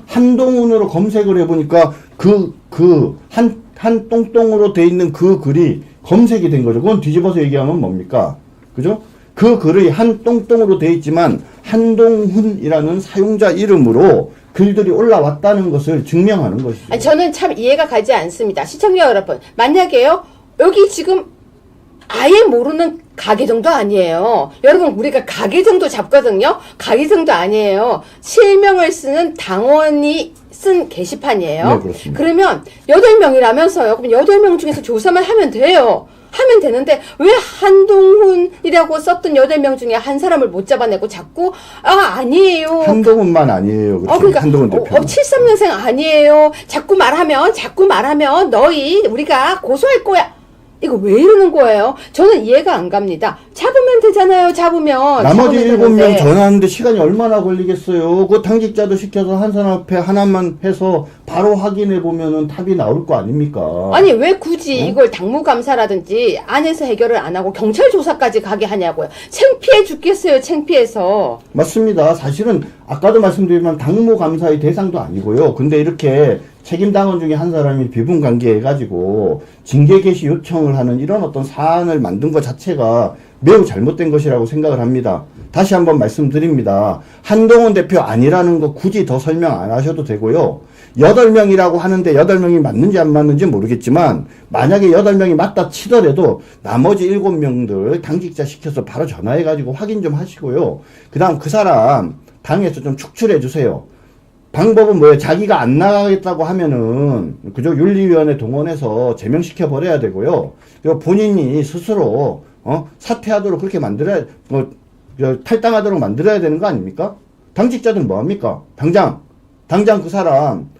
Speaker 3: 한동훈으로 검색을 해보니까 한 똥똥으로 돼 있는 그 글이 검색이 된 거죠. 그건 뒤집어서 얘기하면 뭡니까? 그죠? 그 글이 한 똥똥으로 돼 있지만 한동훈이라는 사용자 이름으로 글들이 올라왔다는 것을 증명하는 것이죠.
Speaker 1: 아니, 저는 참 이해가 가지 않습니다. 시청자 여러분, 만약에요 여기 지금 아예 모르는 가계정도 아니에요. 여러분, 우리가 가계정도 잡거든요. 가계정도 아니에요. 실명을 쓰는 당원이 쓴 게시판이에요.
Speaker 3: 네, 그렇습니다.
Speaker 1: 그러면 8명이라면서요. 그럼 8명 중에서 조사만 하면 돼요. 하면 되는데 왜 한동훈이라고 썼던 8명 중에 한 사람을 못 잡아내고 자꾸 아니에요.
Speaker 3: 한동훈만 아니에요. 그렇죠?
Speaker 1: 그러니까
Speaker 3: 한동훈 대표.
Speaker 1: 73년생 아니에요. 자꾸 말하면 너희 우리가 고소할 거야. 이거 왜 이러는 거예요? 저는 이해가 안 갑니다. 잡으면 되잖아요. 잡으면.
Speaker 3: 나머지
Speaker 1: 잡으면
Speaker 3: 7명
Speaker 1: 되는데.
Speaker 3: 전화하는데 시간이 얼마나 걸리겠어요? 그 당직자도 시켜서 한 사람 앞에 하나만 해서 바로 확인해 보면은 답이 나올 거 아닙니까?
Speaker 1: 아니 왜 굳이 이걸 당무감사라든지 안에서 해결을 안 하고 경찰 조사까지 가게 하냐고요. 창피해 죽겠어요. 창피해서.
Speaker 3: 맞습니다. 사실은 아까도 말씀드리지만 당무감사의 대상도 아니고요. 근데 이렇게 책임당원 중에 한 사람이 비분관계해가지고 징계 개시 요청을 하는 이런 어떤 사안을 만든 것 자체가 매우 잘못된 것이라고 생각을 합니다. 다시 한번 말씀드립니다. 한동훈 대표 아니라는 거 굳이 더 설명 안 하셔도 되고요. 8명이라고 하는데 8명이 맞는지 안 맞는지 모르겠지만 만약에 8명이 맞다 치더라도 나머지 7명들 당직자 시켜서 바로 전화해가지고 확인 좀 하시고요. 그 다음 그 사람 당에서 좀 축출해 주세요. 방법은 뭐예요? 자기가 안 나가겠다고 하면은 그저 윤리위원회 동원해서 제명시켜 버려야 되고요. 그리고 본인이 스스로 사퇴하도록 그렇게 만들어야 탈당하도록 만들어야 되는 거 아닙니까? 당직자들은 뭐 합니까? 당장 그 사람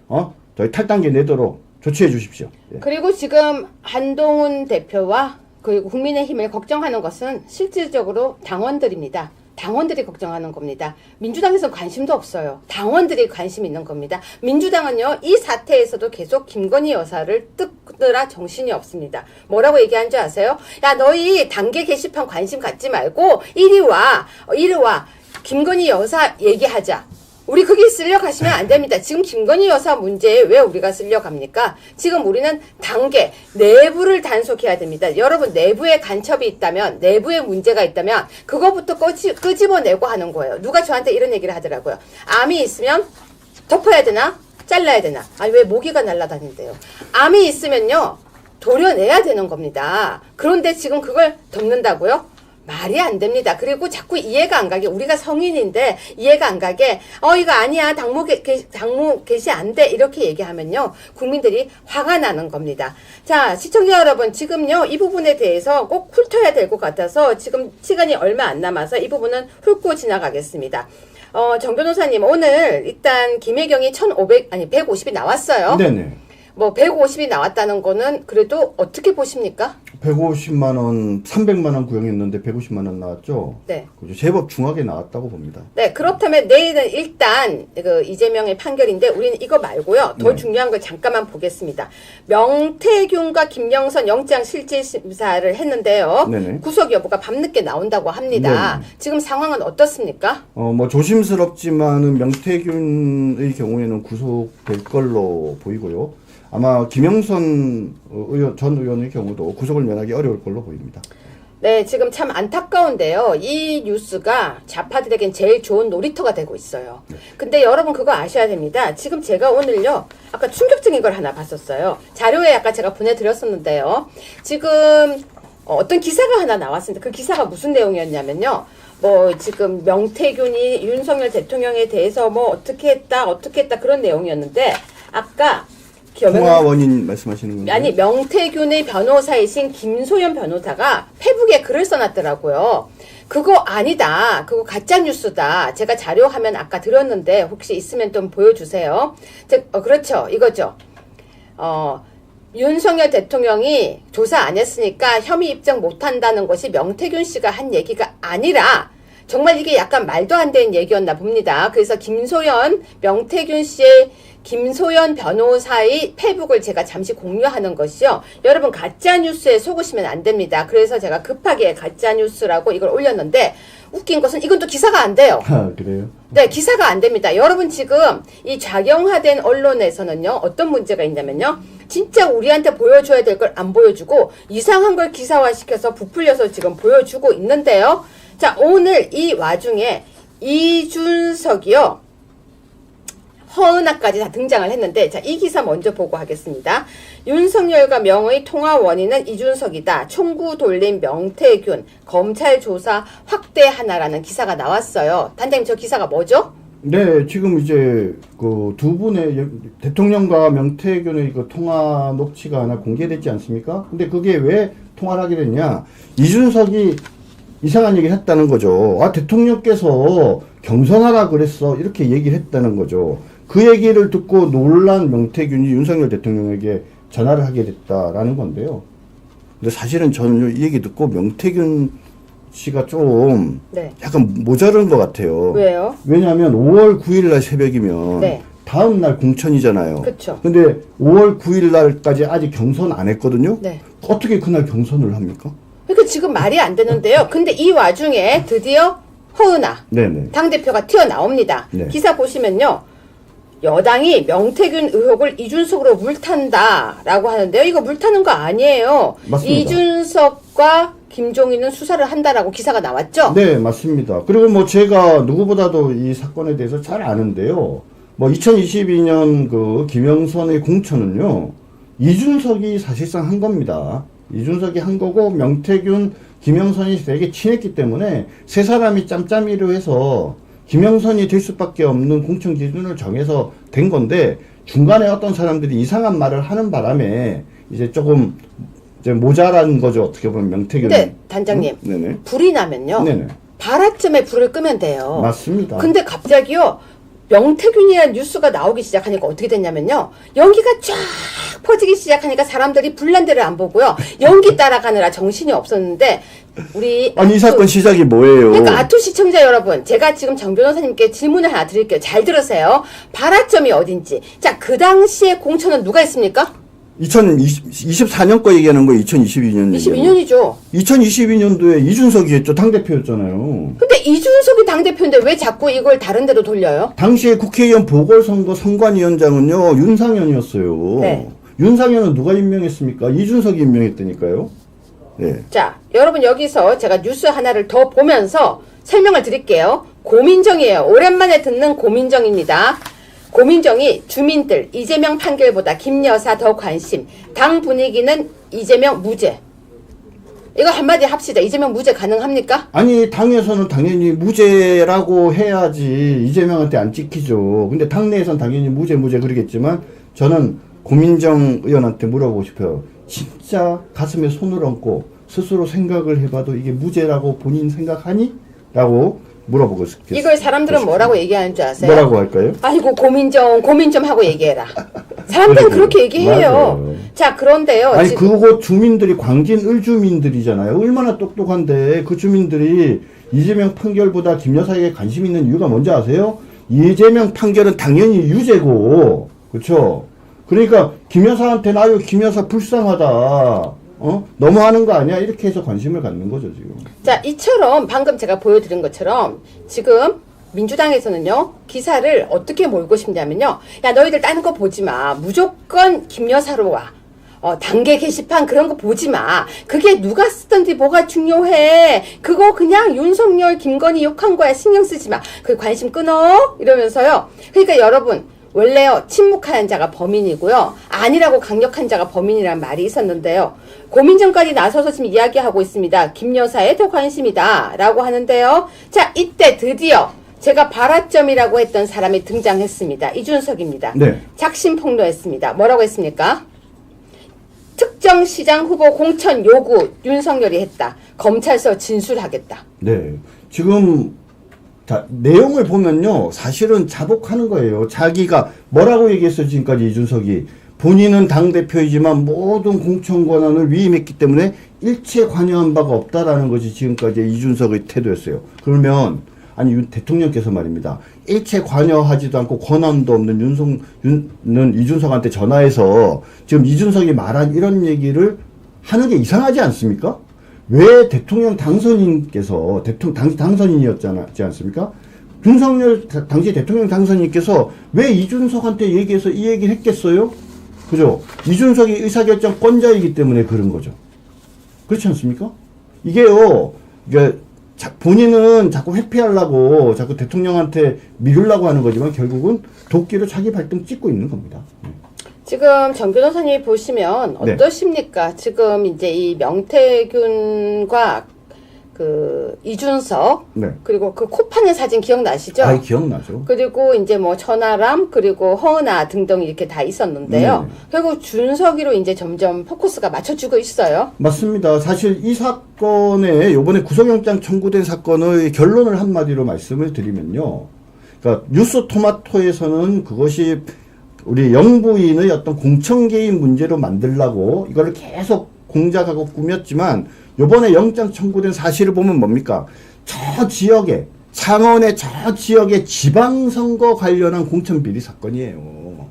Speaker 3: 저희 탈당계 내도록 조치해 주십시오. 예.
Speaker 1: 그리고 지금 한동훈 대표와 그리고 국민의힘을 걱정하는 것은 실질적으로 당원들입니다. 당원들이 걱정하는 겁니다. 민주당에서 관심도 없어요. 당원들이 관심 있는 겁니다. 민주당은요, 이 사태에서도 계속 김건희 여사를 뜯느라 정신이 없습니다. 뭐라고 얘기한 줄 아세요? 야, 너희 단계 게시판 관심 갖지 말고 이리 와. 김건희 여사 얘기하자. 우리 거기 쓸려가시면 안 됩니다. 지금 김건희 여사 문제에 왜 우리가 쓸려갑니까? 지금 우리는 단계, 내부를 단속해야 됩니다. 여러분, 내부에 간첩이 있다면, 내부에 문제가 있다면, 그거부터 끄집어내고 하는 거예요. 누가 저한테 이런 얘기를 하더라고요. 암이 있으면 덮어야 되나? 잘라야 되나? 아니, 왜 모기가 날아다닌대요. 암이 있으면요, 도려내야 되는 겁니다. 그런데 지금 그걸 덮는다고요? 말이 안 됩니다. 그리고 자꾸 이해가 안 가게, 우리가 성인인데 이해가 안 가게, 이거 아니야, 당무 개시 안 돼, 이렇게 얘기하면요, 국민들이 화가 나는 겁니다. 자, 시청자 여러분, 지금요, 이 부분에 대해서 꼭 훑어야 될 것 같아서 지금 시간이 얼마 안 남아서 이 부분은 훑고 지나가겠습니다. 정 변호사님, 오늘 일단 김혜경이 150이 나왔어요.
Speaker 3: 네네.
Speaker 1: 뭐 150이 나왔다는 거는 그래도 어떻게 보십니까?
Speaker 3: 150만 원, 300만 원 구형했는데 150만 원 나왔죠?
Speaker 1: 네.
Speaker 3: 그죠? 제법 중하게 나왔다고 봅니다.
Speaker 1: 네, 그렇다면 내일은 일단 그 이재명의 판결인데 우리는 이거 말고요. 더
Speaker 3: 네.
Speaker 1: 중요한 걸 잠깐만 보겠습니다. 명태균과 김영선 영장 실질심사를 했는데요.
Speaker 3: 네네.
Speaker 1: 구속 여부가 밤늦게 나온다고 합니다.
Speaker 3: 네네.
Speaker 1: 지금 상황은 어떻습니까?
Speaker 3: 뭐 조심스럽지만은 명태균의 경우에는 구속될 걸로 보이고요. 아마 김영선 전 의원의 경우도 구속을 면하기 어려울 걸로 보입니다.
Speaker 1: 네, 지금 참 안타까운데요. 이 뉴스가 좌파들에겐 제일 좋은 놀이터가 되고 있어요. 근데 여러분 그거 아셔야 됩니다. 지금 제가 오늘요, 아까 충격적인 걸 하나 봤었어요. 자료에 아까 제가 보내드렸었는데요. 지금 어떤 기사가 하나 나왔습니다. 그 기사가 무슨 내용이었냐면요. 뭐 지금 명태균이 윤석열 대통령에 대해서 뭐 어떻게 했다 그런 내용이었는데, 아까
Speaker 3: 통화 원인 말씀하시는 건가요?
Speaker 1: 아니, 명태균의 변호사이신 김소연 변호사가 페북에 글을 써놨더라고요. 그거 아니다. 그거 가짜뉴스다. 제가 자료화면 아까 드렸는데 혹시 있으면 좀 보여주세요. 그렇죠. 이거죠. 윤석열 대통령이 조사 안 했으니까 혐의 입증 못한다는 것이 명태균 씨가 한 얘기가 아니라 정말 이게 약간 말도 안 되는 얘기였나 봅니다. 그래서 명태균 씨의 김소연 변호사의 페북을 제가 잠시 공유하는 것이요. 여러분 가짜뉴스에 속으시면 안 됩니다. 그래서 제가 급하게 가짜뉴스라고 이걸 올렸는데 웃긴 것은 이건 또 기사가 안 돼요.
Speaker 3: 아, 그래요?
Speaker 1: 네, 기사가 안 됩니다. 여러분 지금 이 작용화된 언론에서는요. 어떤 문제가 있냐면요. 진짜 우리한테 보여줘야 될 걸 안 보여주고 이상한 걸 기사화시켜서 부풀려서 지금 보여주고 있는데요. 자, 오늘 이 와중에 이준석이요. 허은하까지 다 등장을 했는데, 자, 이 기사 먼저 보고 하겠습니다. 윤석열과 명의 통화 원인은 이준석이다. 총구 돌린 명태균, 검찰 조사 확대하나라는 기사가 나왔어요. 단장님, 저 기사가 뭐죠?
Speaker 3: 네, 지금 이제 그 두 분의 대통령과 명태균의 그 통화 녹취가 하나 공개됐지 않습니까? 근데 그게 왜 통화를 하게 됐냐? 이준석이 이상한 얘기를 했다는 거죠. 아, 대통령께서 경선하라 그랬어. 이렇게 얘기를 했다는 거죠. 그 얘기를 듣고 놀란 명태균이 윤석열 대통령에게 전화를 하게 됐다라는 건데요. 근데 사실은 저는 이 얘기 듣고 명태균 씨가 좀
Speaker 1: 네.
Speaker 3: 약간 모자른 것 같아요.
Speaker 1: 왜요?
Speaker 3: 왜냐하면 5월 9일 날 새벽이면
Speaker 1: 네.
Speaker 3: 다음 날 공천이잖아요.
Speaker 1: 그쵸.
Speaker 3: 근데 5월 9일 날까지 아직 경선 안 했거든요.
Speaker 1: 네.
Speaker 3: 어떻게 그날 경선을 합니까?
Speaker 1: 그러니까 지금 말이 안 되는데요. 근데 이 와중에 드디어 허은하
Speaker 3: 네네.
Speaker 1: 당대표가 튀어나옵니다.
Speaker 3: 네.
Speaker 1: 기사 보시면요. 여당이 명태균 의혹을 이준석으로 물탄다라고 하는데요. 이거 물타는 거 아니에요.
Speaker 3: 맞습니다.
Speaker 1: 이준석과 김종인은 수사를 한다라고 기사가 나왔죠?
Speaker 3: 네, 맞습니다. 그리고 뭐 제가 누구보다도 이 사건에 대해서 잘 아는데요. 뭐 2022년 그 김영선의 공천은요. 이준석이 사실상 한 겁니다. 이준석이 한 거고 명태균, 김영선이 되게 친했기 때문에 세 사람이 짬짬이로 해서 김영선이 될 수밖에 없는 공천 기준을 정해서 된 건데 중간에 어떤 사람들이 이상한 말을 하는 바람에 이제 조금 이제 모자란 거죠. 어떻게 보면 명태균.
Speaker 1: 근데 단장님,
Speaker 3: 네네.
Speaker 1: 불이 나면요.
Speaker 3: 네네.
Speaker 1: 발화점에 불을 끄면 돼요.
Speaker 3: 맞습니다.
Speaker 1: 근데 갑자기요. 명태균이라는 뉴스가 나오기 시작하니까 어떻게 됐냐면요. 연기가 쫙 퍼지기 시작하니까 사람들이 불난데를 안 보고요. 연기 따라가느라 정신이 없었는데 우리
Speaker 3: 아니 이 사건 시작이 뭐예요?
Speaker 1: 그러니까 아투 시청자 여러분, 제가 지금 정 변호사님께 질문을 하나 드릴게요. 잘 들으세요. 발화점이 어딘지. 자, 그 당시에 공천은 누가 했습니까?
Speaker 3: 2024년 거 얘기하는 거 2022년
Speaker 1: 22년이죠.
Speaker 3: 2022년도에 이준석이 했죠. 당대표였잖아요.
Speaker 1: 근데 이준석이 당대표인데 왜 자꾸 이걸 다른 데로 돌려요?
Speaker 3: 당시에 국회의원 보궐선거 선관위원장은요. 윤상현이었어요.
Speaker 1: 네.
Speaker 3: 윤상현은 누가 임명했습니까? 이준석이 임명했다니까요. 네.
Speaker 1: 자, 여러분 여기서 제가 뉴스 하나를 더 보면서 설명을 드릴게요. 고민정이에요. 오랜만에 듣는 고민정입니다. 고민정이 주민들 이재명 판결보다 김 여사 더 관심, 당 분위기는 이재명 무죄. 이거 한마디 합시다. 이재명 무죄 가능합니까?
Speaker 3: 아니 당에서는 당연히 무죄라고 해야지 이재명한테 안 찍히죠. 근데 당내에서는 당연히 무죄 그러겠지만 저는 고민정 의원한테 물어보고 싶어요. 진짜 가슴에 손을 얹고 스스로 생각을 해봐도 이게 무죄라고 본인 생각하니? 라고 물어보고 싶겠어요.
Speaker 1: 이걸 사람들은 뭐라고 얘기하는 줄 아세요?
Speaker 3: 뭐라고 할까요?
Speaker 1: 아이고 고민 좀 하고 얘기해라. 사람들은 그렇게 얘기해요.
Speaker 3: 맞아요.
Speaker 1: 자, 그런데요.
Speaker 3: 아니
Speaker 1: 지금
Speaker 3: 그곳 주민들이 광진 을주민들이잖아요. 얼마나 똑똑한데 그 주민들이 이재명 판결보다 김 여사에게 관심 있는 이유가 뭔지 아세요? 이재명 판결은 당연히 유죄고, 그렇죠? 그러니까 김 여사한테 나요 김 여사 불쌍하다. 너무하는 거 아니야? 이렇게 해서 관심을 갖는 거죠, 지금.
Speaker 1: 자, 이처럼 방금 제가 보여드린 것처럼 지금 민주당에서는요, 기사를 어떻게 몰고 싶냐면요. 야, 너희들 다른 거 보지 마. 무조건 김 여사로 와. 단계 게시판 그런 거 보지 마. 그게 누가 쓰던지 뭐가 중요해. 그거 그냥 윤석열, 김건희 욕한 거야. 신경 쓰지 마. 그 관심 끊어. 이러면서요. 그러니까 여러분, 원래요, 침묵하는 자가 범인이고요. 아니라고 강력한 자가 범인이란 말이 있었는데요. 고민정까지 나서서 지금 이야기하고 있습니다. 김 여사에 더 관심이다. 라고 하는데요. 자, 이때 드디어 제가 발화점이라고 했던 사람이 등장했습니다. 이준석입니다.
Speaker 3: 네.
Speaker 1: 작심 폭로했습니다. 뭐라고 했습니까? 특정 시장 후보 공천 요구 윤석열이 했다. 검찰서 진술하겠다.
Speaker 3: 네. 지금 내용을 보면요. 사실은 자복하는 거예요. 자기가 뭐라고 얘기했어요. 지금까지 이준석이. 본인은 당대표이지만 모든 공천 권한을 위임했기 때문에 일체 관여한 바가 없다라는 것이 지금까지 이준석의 태도였어요. 그러면 아니 대통령께서 말입니다. 일체 관여하지도 않고 권한도 없는 이준석한테 전화해서 지금 이준석이 말한 이런 얘기를 하는 게 이상하지 않습니까? 왜 대통령 당선인께서 당시 당선인이었지 않습니까? 윤석열 당시 대통령 당선인께서 왜 이준석한테 얘기해서 이 얘기를 했겠어요? 그죠? 이준석이 의사결정권자이기 때문에 그런 거죠. 그렇지 않습니까? 이게요, 본인은 자꾸 회피하려고 자꾸 대통령한테 미루려고 하는 거지만 결국은 도끼로 자기 발등 찍고 있는 겁니다.
Speaker 1: 지금 정 변호사님 보시면
Speaker 3: 네.
Speaker 1: 어떠십니까? 지금 이제 이 명태균과 그 이준석
Speaker 3: 네.
Speaker 1: 그리고 그 코 파는 사진 기억나시죠?
Speaker 3: 아, 기억나죠.
Speaker 1: 그리고 이제 뭐 천하람 그리고 허은아 등등 이렇게 다 있었는데요. 결국 준석이로 이제 점점 포커스가 맞춰지고 있어요.
Speaker 3: 맞습니다. 사실 이 사건에 이번에 구속영장 청구된 사건의 결론을 한마디로 말씀을 드리면요. 그러니까 뉴스 토마토에서는 그것이 우리 영부인의 어떤 공천 개입 문제로 만들려고 이거를 계속 공작하고 꾸몄지만 이번에 영장 청구된 사실을 보면 뭡니까? 저 지역에 창원의 저 지역의 지방선거 관련한 공천비리 사건이에요.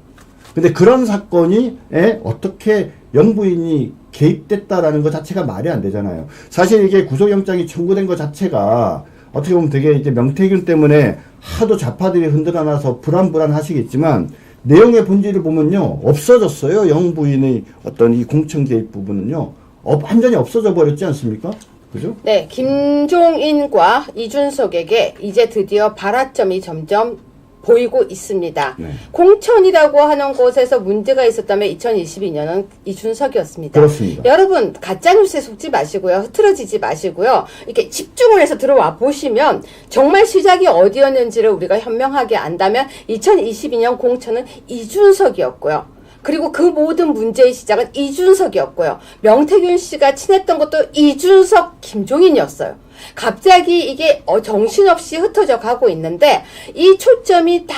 Speaker 3: 근데 그런 사건이 어떻게 영부인이 개입됐다라는 것 자체가 말이 안 되잖아요. 사실 이게 구속영장이 청구된 것 자체가 어떻게 보면 되게 이제 명태균 때문에 하도 좌파들이 흔들어놔서 불안하시겠지만 내용의 본질을 보면요. 없어졌어요. 영부인의 어떤 이 공천 개입 부분은요. 완전히 없어져 버렸지 않습니까? 그죠?
Speaker 1: 네, 김종인과 이준석에게 이제 드디어 발화점이 점점 보이고 있습니다.
Speaker 3: 네.
Speaker 1: 공천이라고 하는 곳에서 문제가 있었다면 2022년은 이준석이었습니다.
Speaker 3: 그렇습니다.
Speaker 1: 여러분 가짜뉴스에 속지 마시고요. 흐트러지지 마시고요. 이렇게 집중을 해서 들어와 보시면 정말 시작이 어디였는지를 우리가 현명하게 안다면 2022년 공천은 이준석이었고요. 그리고 그 모든 문제의 시작은 이준석이었고요. 명태균 씨가 친했던 것도 이준석, 김종인이었어요. 갑자기 이게 정신없이 흩어져 가고 있는데 이 초점이 다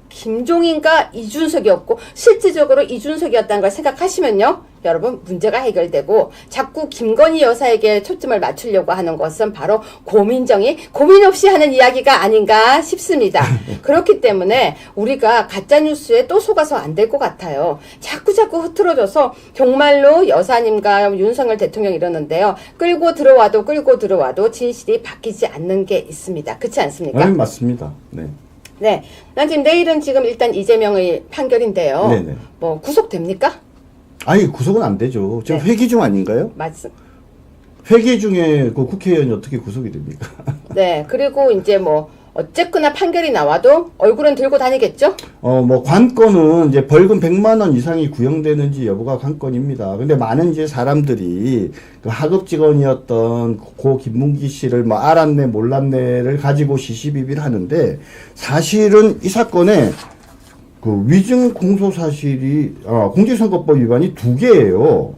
Speaker 1: 김종인과 이준석이었고 실질적으로 이준석이었다는 걸 생각하시면요. 여러분 문제가 해결되고 자꾸 김건희 여사에게 초점을 맞추려고 하는 것은 바로 고민정이 고민 없이 하는 이야기가 아닌가 싶습니다. 그렇기 때문에 우리가 가짜뉴스에 또 속아서 안 될 것 같아요. 자꾸 흐트러져서 정말로 여사님과 윤석열 대통령 이러는데요. 끌고 들어와도 진실이 바뀌지 않는 게 있습니다. 그렇지 않습니까?
Speaker 3: 네, 맞습니다. 네.
Speaker 1: 네. 난 지금 내일은 지금 일단 이재명의 판결인데요.
Speaker 3: 네네.
Speaker 1: 뭐 구속됩니까?
Speaker 3: 아니 구속은 안 되죠. 지금
Speaker 1: 네.
Speaker 3: 회기 중 아닌가요?
Speaker 1: 맞습.
Speaker 3: 회기 중에 그 국회의원이 어떻게 구속이 됩니까?
Speaker 1: 네. 그리고 이제 뭐 어쨌거나 판결이 나와도 얼굴은 들고 다니겠죠?
Speaker 3: 뭐 관건은 이제 벌금 100만 원 이상이 구형되는지 여부가 관건입니다. 근데 많은 이제 사람들이 그 하급 직원이었던 고 김문기 씨를 뭐 알았네 몰랐네를 가지고 시시비비를 하는데 사실은 이 사건에 그 위증 공소 사실이 공직선거법 위반이 2개예요.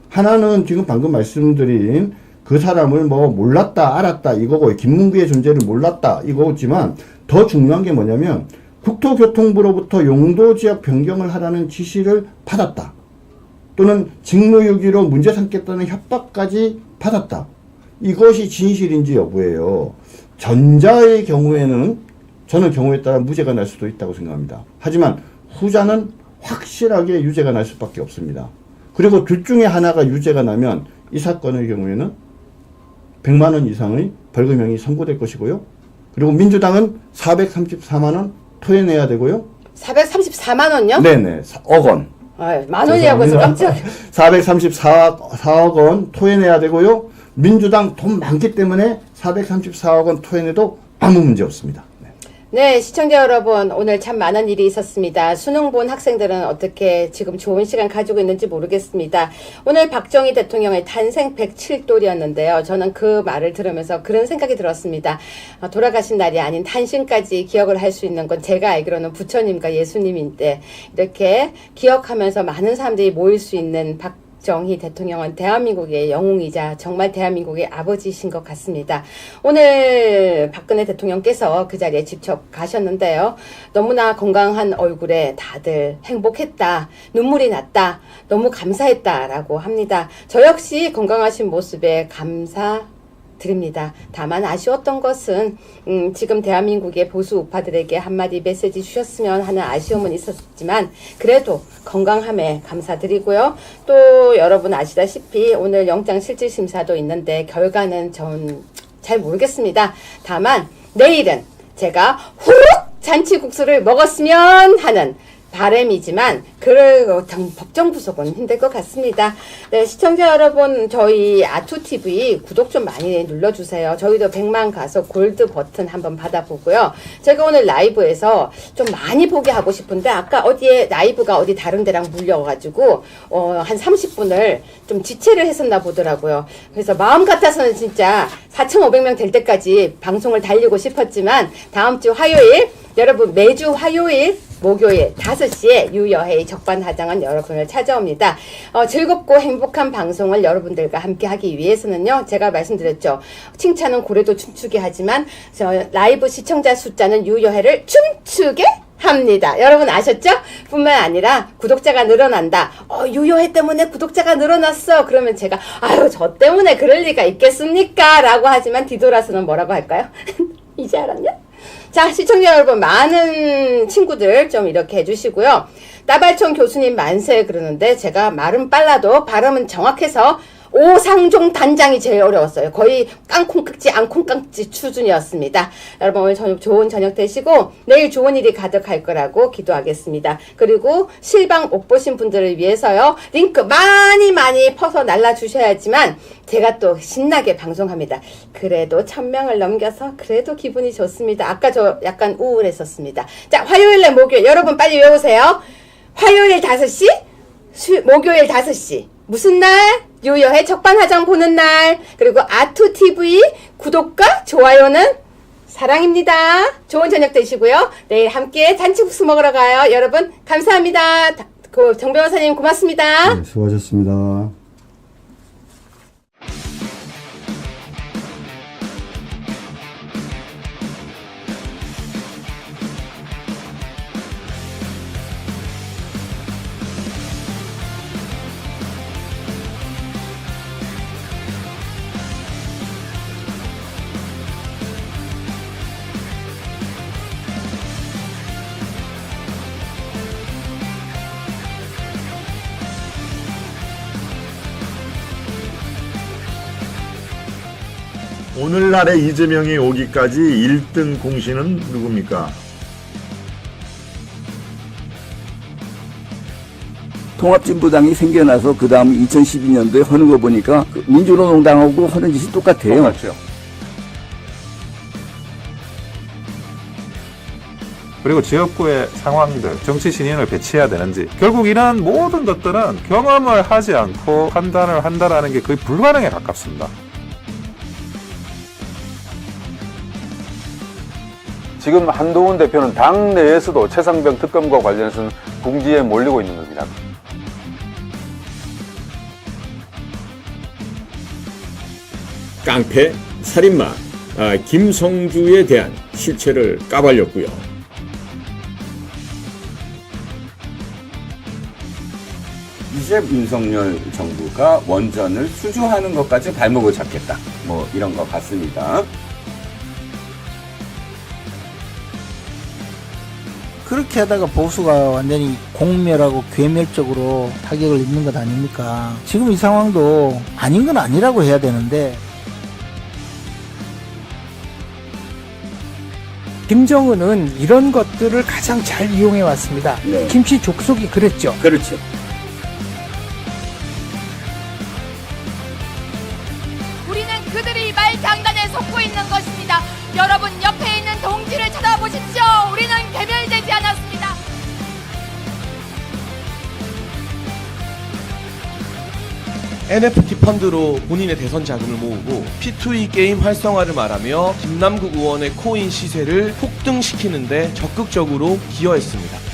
Speaker 3: 하나는 지금 방금 말씀드린 그 사람을 뭐 몰랐다 알았다 이거고 김문기의 존재를 몰랐다 이거지만 더 중요한 게 뭐냐면 국토교통부로부터 용도지역 변경을 하라는 지시를 받았다. 또는 직무유기로 문제 삼겠다는 협박까지 받았다. 이것이 진실인지 여부예요. 전자의 경우에는 저는 경우에 따라 무죄가 날 수도 있다고 생각합니다. 하지만 후자는 확실하게 유죄가 날 수밖에 없습니다. 그리고 둘 중에 하나가 유죄가 나면 이 사건의 경우에는 100만 원 이상의 벌금형이 선고될 것이고요. 그리고 민주당은 434만 원 토해내야 되고요.
Speaker 1: 434만 원요?
Speaker 3: 네네. 억 원.
Speaker 1: 만 원이라고 해서 깜짝.
Speaker 3: 434억 원 토해내야 되고요. 민주당 돈 많기 때문에 434억 원 토해내도 아무 문제 없습니다.
Speaker 1: 네, 시청자 여러분, 오늘 참 많은 일이 있었습니다. 수능 본 학생들은 어떻게 지금 좋은 시간 가지고 있는지 모르겠습니다. 오늘 박정희 대통령의 탄생 107돌이었는데요. 저는 그 말을 들으면서 그런 생각이 들었습니다. 돌아가신 날이 아닌 탄신까지 기억을 할 수 있는 건 제가 알기로는 부처님과 예수님인데 이렇게 기억하면서 많은 사람들이 모일 수 있는 박정희 대통령은 대한민국의 영웅이자 정말 대한민국의 아버지이신 것 같습니다. 오늘 박근혜 대통령께서 그 자리에 직접 가셨는데요. 너무나 건강한 얼굴에 다들 행복했다, 눈물이 났다, 너무 감사했다라고 합니다. 저 역시 건강하신 모습에 감사드립니다. 다만 아쉬웠던 것은 지금 대한민국의 보수 우파들에게 한마디 메시지 주셨으면 하는 아쉬움은 있었지만 그래도 건강함에 감사드리고요. 또 여러분 아시다시피 오늘 영장실질심사도 있는데 결과는 전 잘 모르겠습니다. 다만 내일은 제가 후룩 잔치국수를 먹었으면 하는 바람이지만 법정 구속은 힘들 것 같습니다. 네, 시청자 여러분, 저희 아투TV 구독 좀 많이 눌러주세요. 저희도 100만 가서 골드 버튼 한번 받아보고요. 제가 오늘 라이브에서 좀 많이 보게 하고 싶은데 아까 어디에 라이브가 어디 다른 데랑 물려가지고 한 30분을 좀 지체를 했었나 보더라고요. 그래서 마음 같아서는 진짜 4,500명 될 때까지 방송을 달리고 싶었지만 다음 주 화요일 여러분 매주 화요일 목요일 5시에 유여회의 적반하장은 여러분을 찾아옵니다. 즐겁고 행복한 방송을 여러분들과 함께 하기 위해서는요. 제가 말씀드렸죠. 칭찬은 고래도 춤추게 하지만 라이브 시청자 숫자는 유여회를 춤추게 합니다. 여러분 아셨죠? 뿐만 아니라 구독자가 늘어난다. 유효회 때문에 구독자가 늘어났어. 그러면 제가 아유 저 때문에 그럴 리가 있겠습니까? 라고 하지만 뒤돌아서는 뭐라고 할까요? 이제 알았냐? 자, 시청자 여러분, 많은 친구들 좀 이렇게 해주시고요. 따발총 교수님 만세 그러는데 제가 말은 빨라도 발음은 정확해서 오상종 단장이 제일 어려웠어요. 거의 깡콩깍지 앙콩깍지 수준이었습니다. 여러분 오늘 저녁 좋은 저녁 되시고 내일 좋은 일이 가득할 거라고 기도하겠습니다. 그리고 실방 못 보신 분들을 위해서요. 링크 많이 퍼서 날라주셔야지만 제가 또 신나게 방송합니다. 그래도 1000명을 넘겨서 그래도 기분이 좋습니다. 아까 저 약간 우울했었습니다. 자, 화요일날 목요일 여러분 빨리 외우세요. 화요일 5시, 목요일 5시. 무슨 날? 유여회 적반하장 보는 날. 그리고 아투TV 구독과 좋아요는 사랑입니다. 좋은 저녁 되시고요. 내일 함께 잔치국수 먹으러 가요. 여러분 감사합니다. 정 변호사님 고맙습니다.
Speaker 3: 네, 수고하셨습니다.
Speaker 4: 오늘날의 이재명이 오기까지 1등 공신은 누굽니까?
Speaker 5: 통합진보당이 생겨나서 그 다음 2012년도에 하는 거 보니까 민주노동당하고 하는 짓이 똑같아요.
Speaker 6: 똑같죠. 그리고 지역구의 상황들, 정치 신인을 배치해야 되는지, 결국 이런 모든 것들은 경험을 하지 않고 판단을 한다는 게 거의 불가능에 가깝습니다.
Speaker 7: 지금 한동훈 대표는 당 내에서도 최상병 특검과 관련해서는 궁지에 몰리고 있는 겁니다.
Speaker 8: 깡패, 살인마, 김성주에 대한 실체를 까발렸고요.
Speaker 5: 이제 윤석열 정부가 원전을 수주하는 것까지 발목을 잡겠다. 뭐 이런 것 같습니다.
Speaker 9: 그렇게 하다가 보수가 완전히 공멸하고 괴멸적으로 타격을 입는 것 아닙니까? 지금 이 상황도 아닌 건 아니라고 해야 되는데
Speaker 10: 김정은은 이런 것들을 가장 잘 이용해 왔습니다.
Speaker 5: 네.
Speaker 10: 김씨 족속이 그랬죠.
Speaker 5: 그렇죠.
Speaker 11: 우리는 그들이 말장난에 속고 있는 것입니다. 여러분 옆에 있는 동지를 쳐다보십시오. 우리는 개멸되지 않았습니다.
Speaker 12: NFT 펀드로 본인의 대선 자금을 모으고 P2E 게임 활성화를 말하며 김남국 의원의 코인 시세를 폭등시키는데 적극적으로 기여했습니다.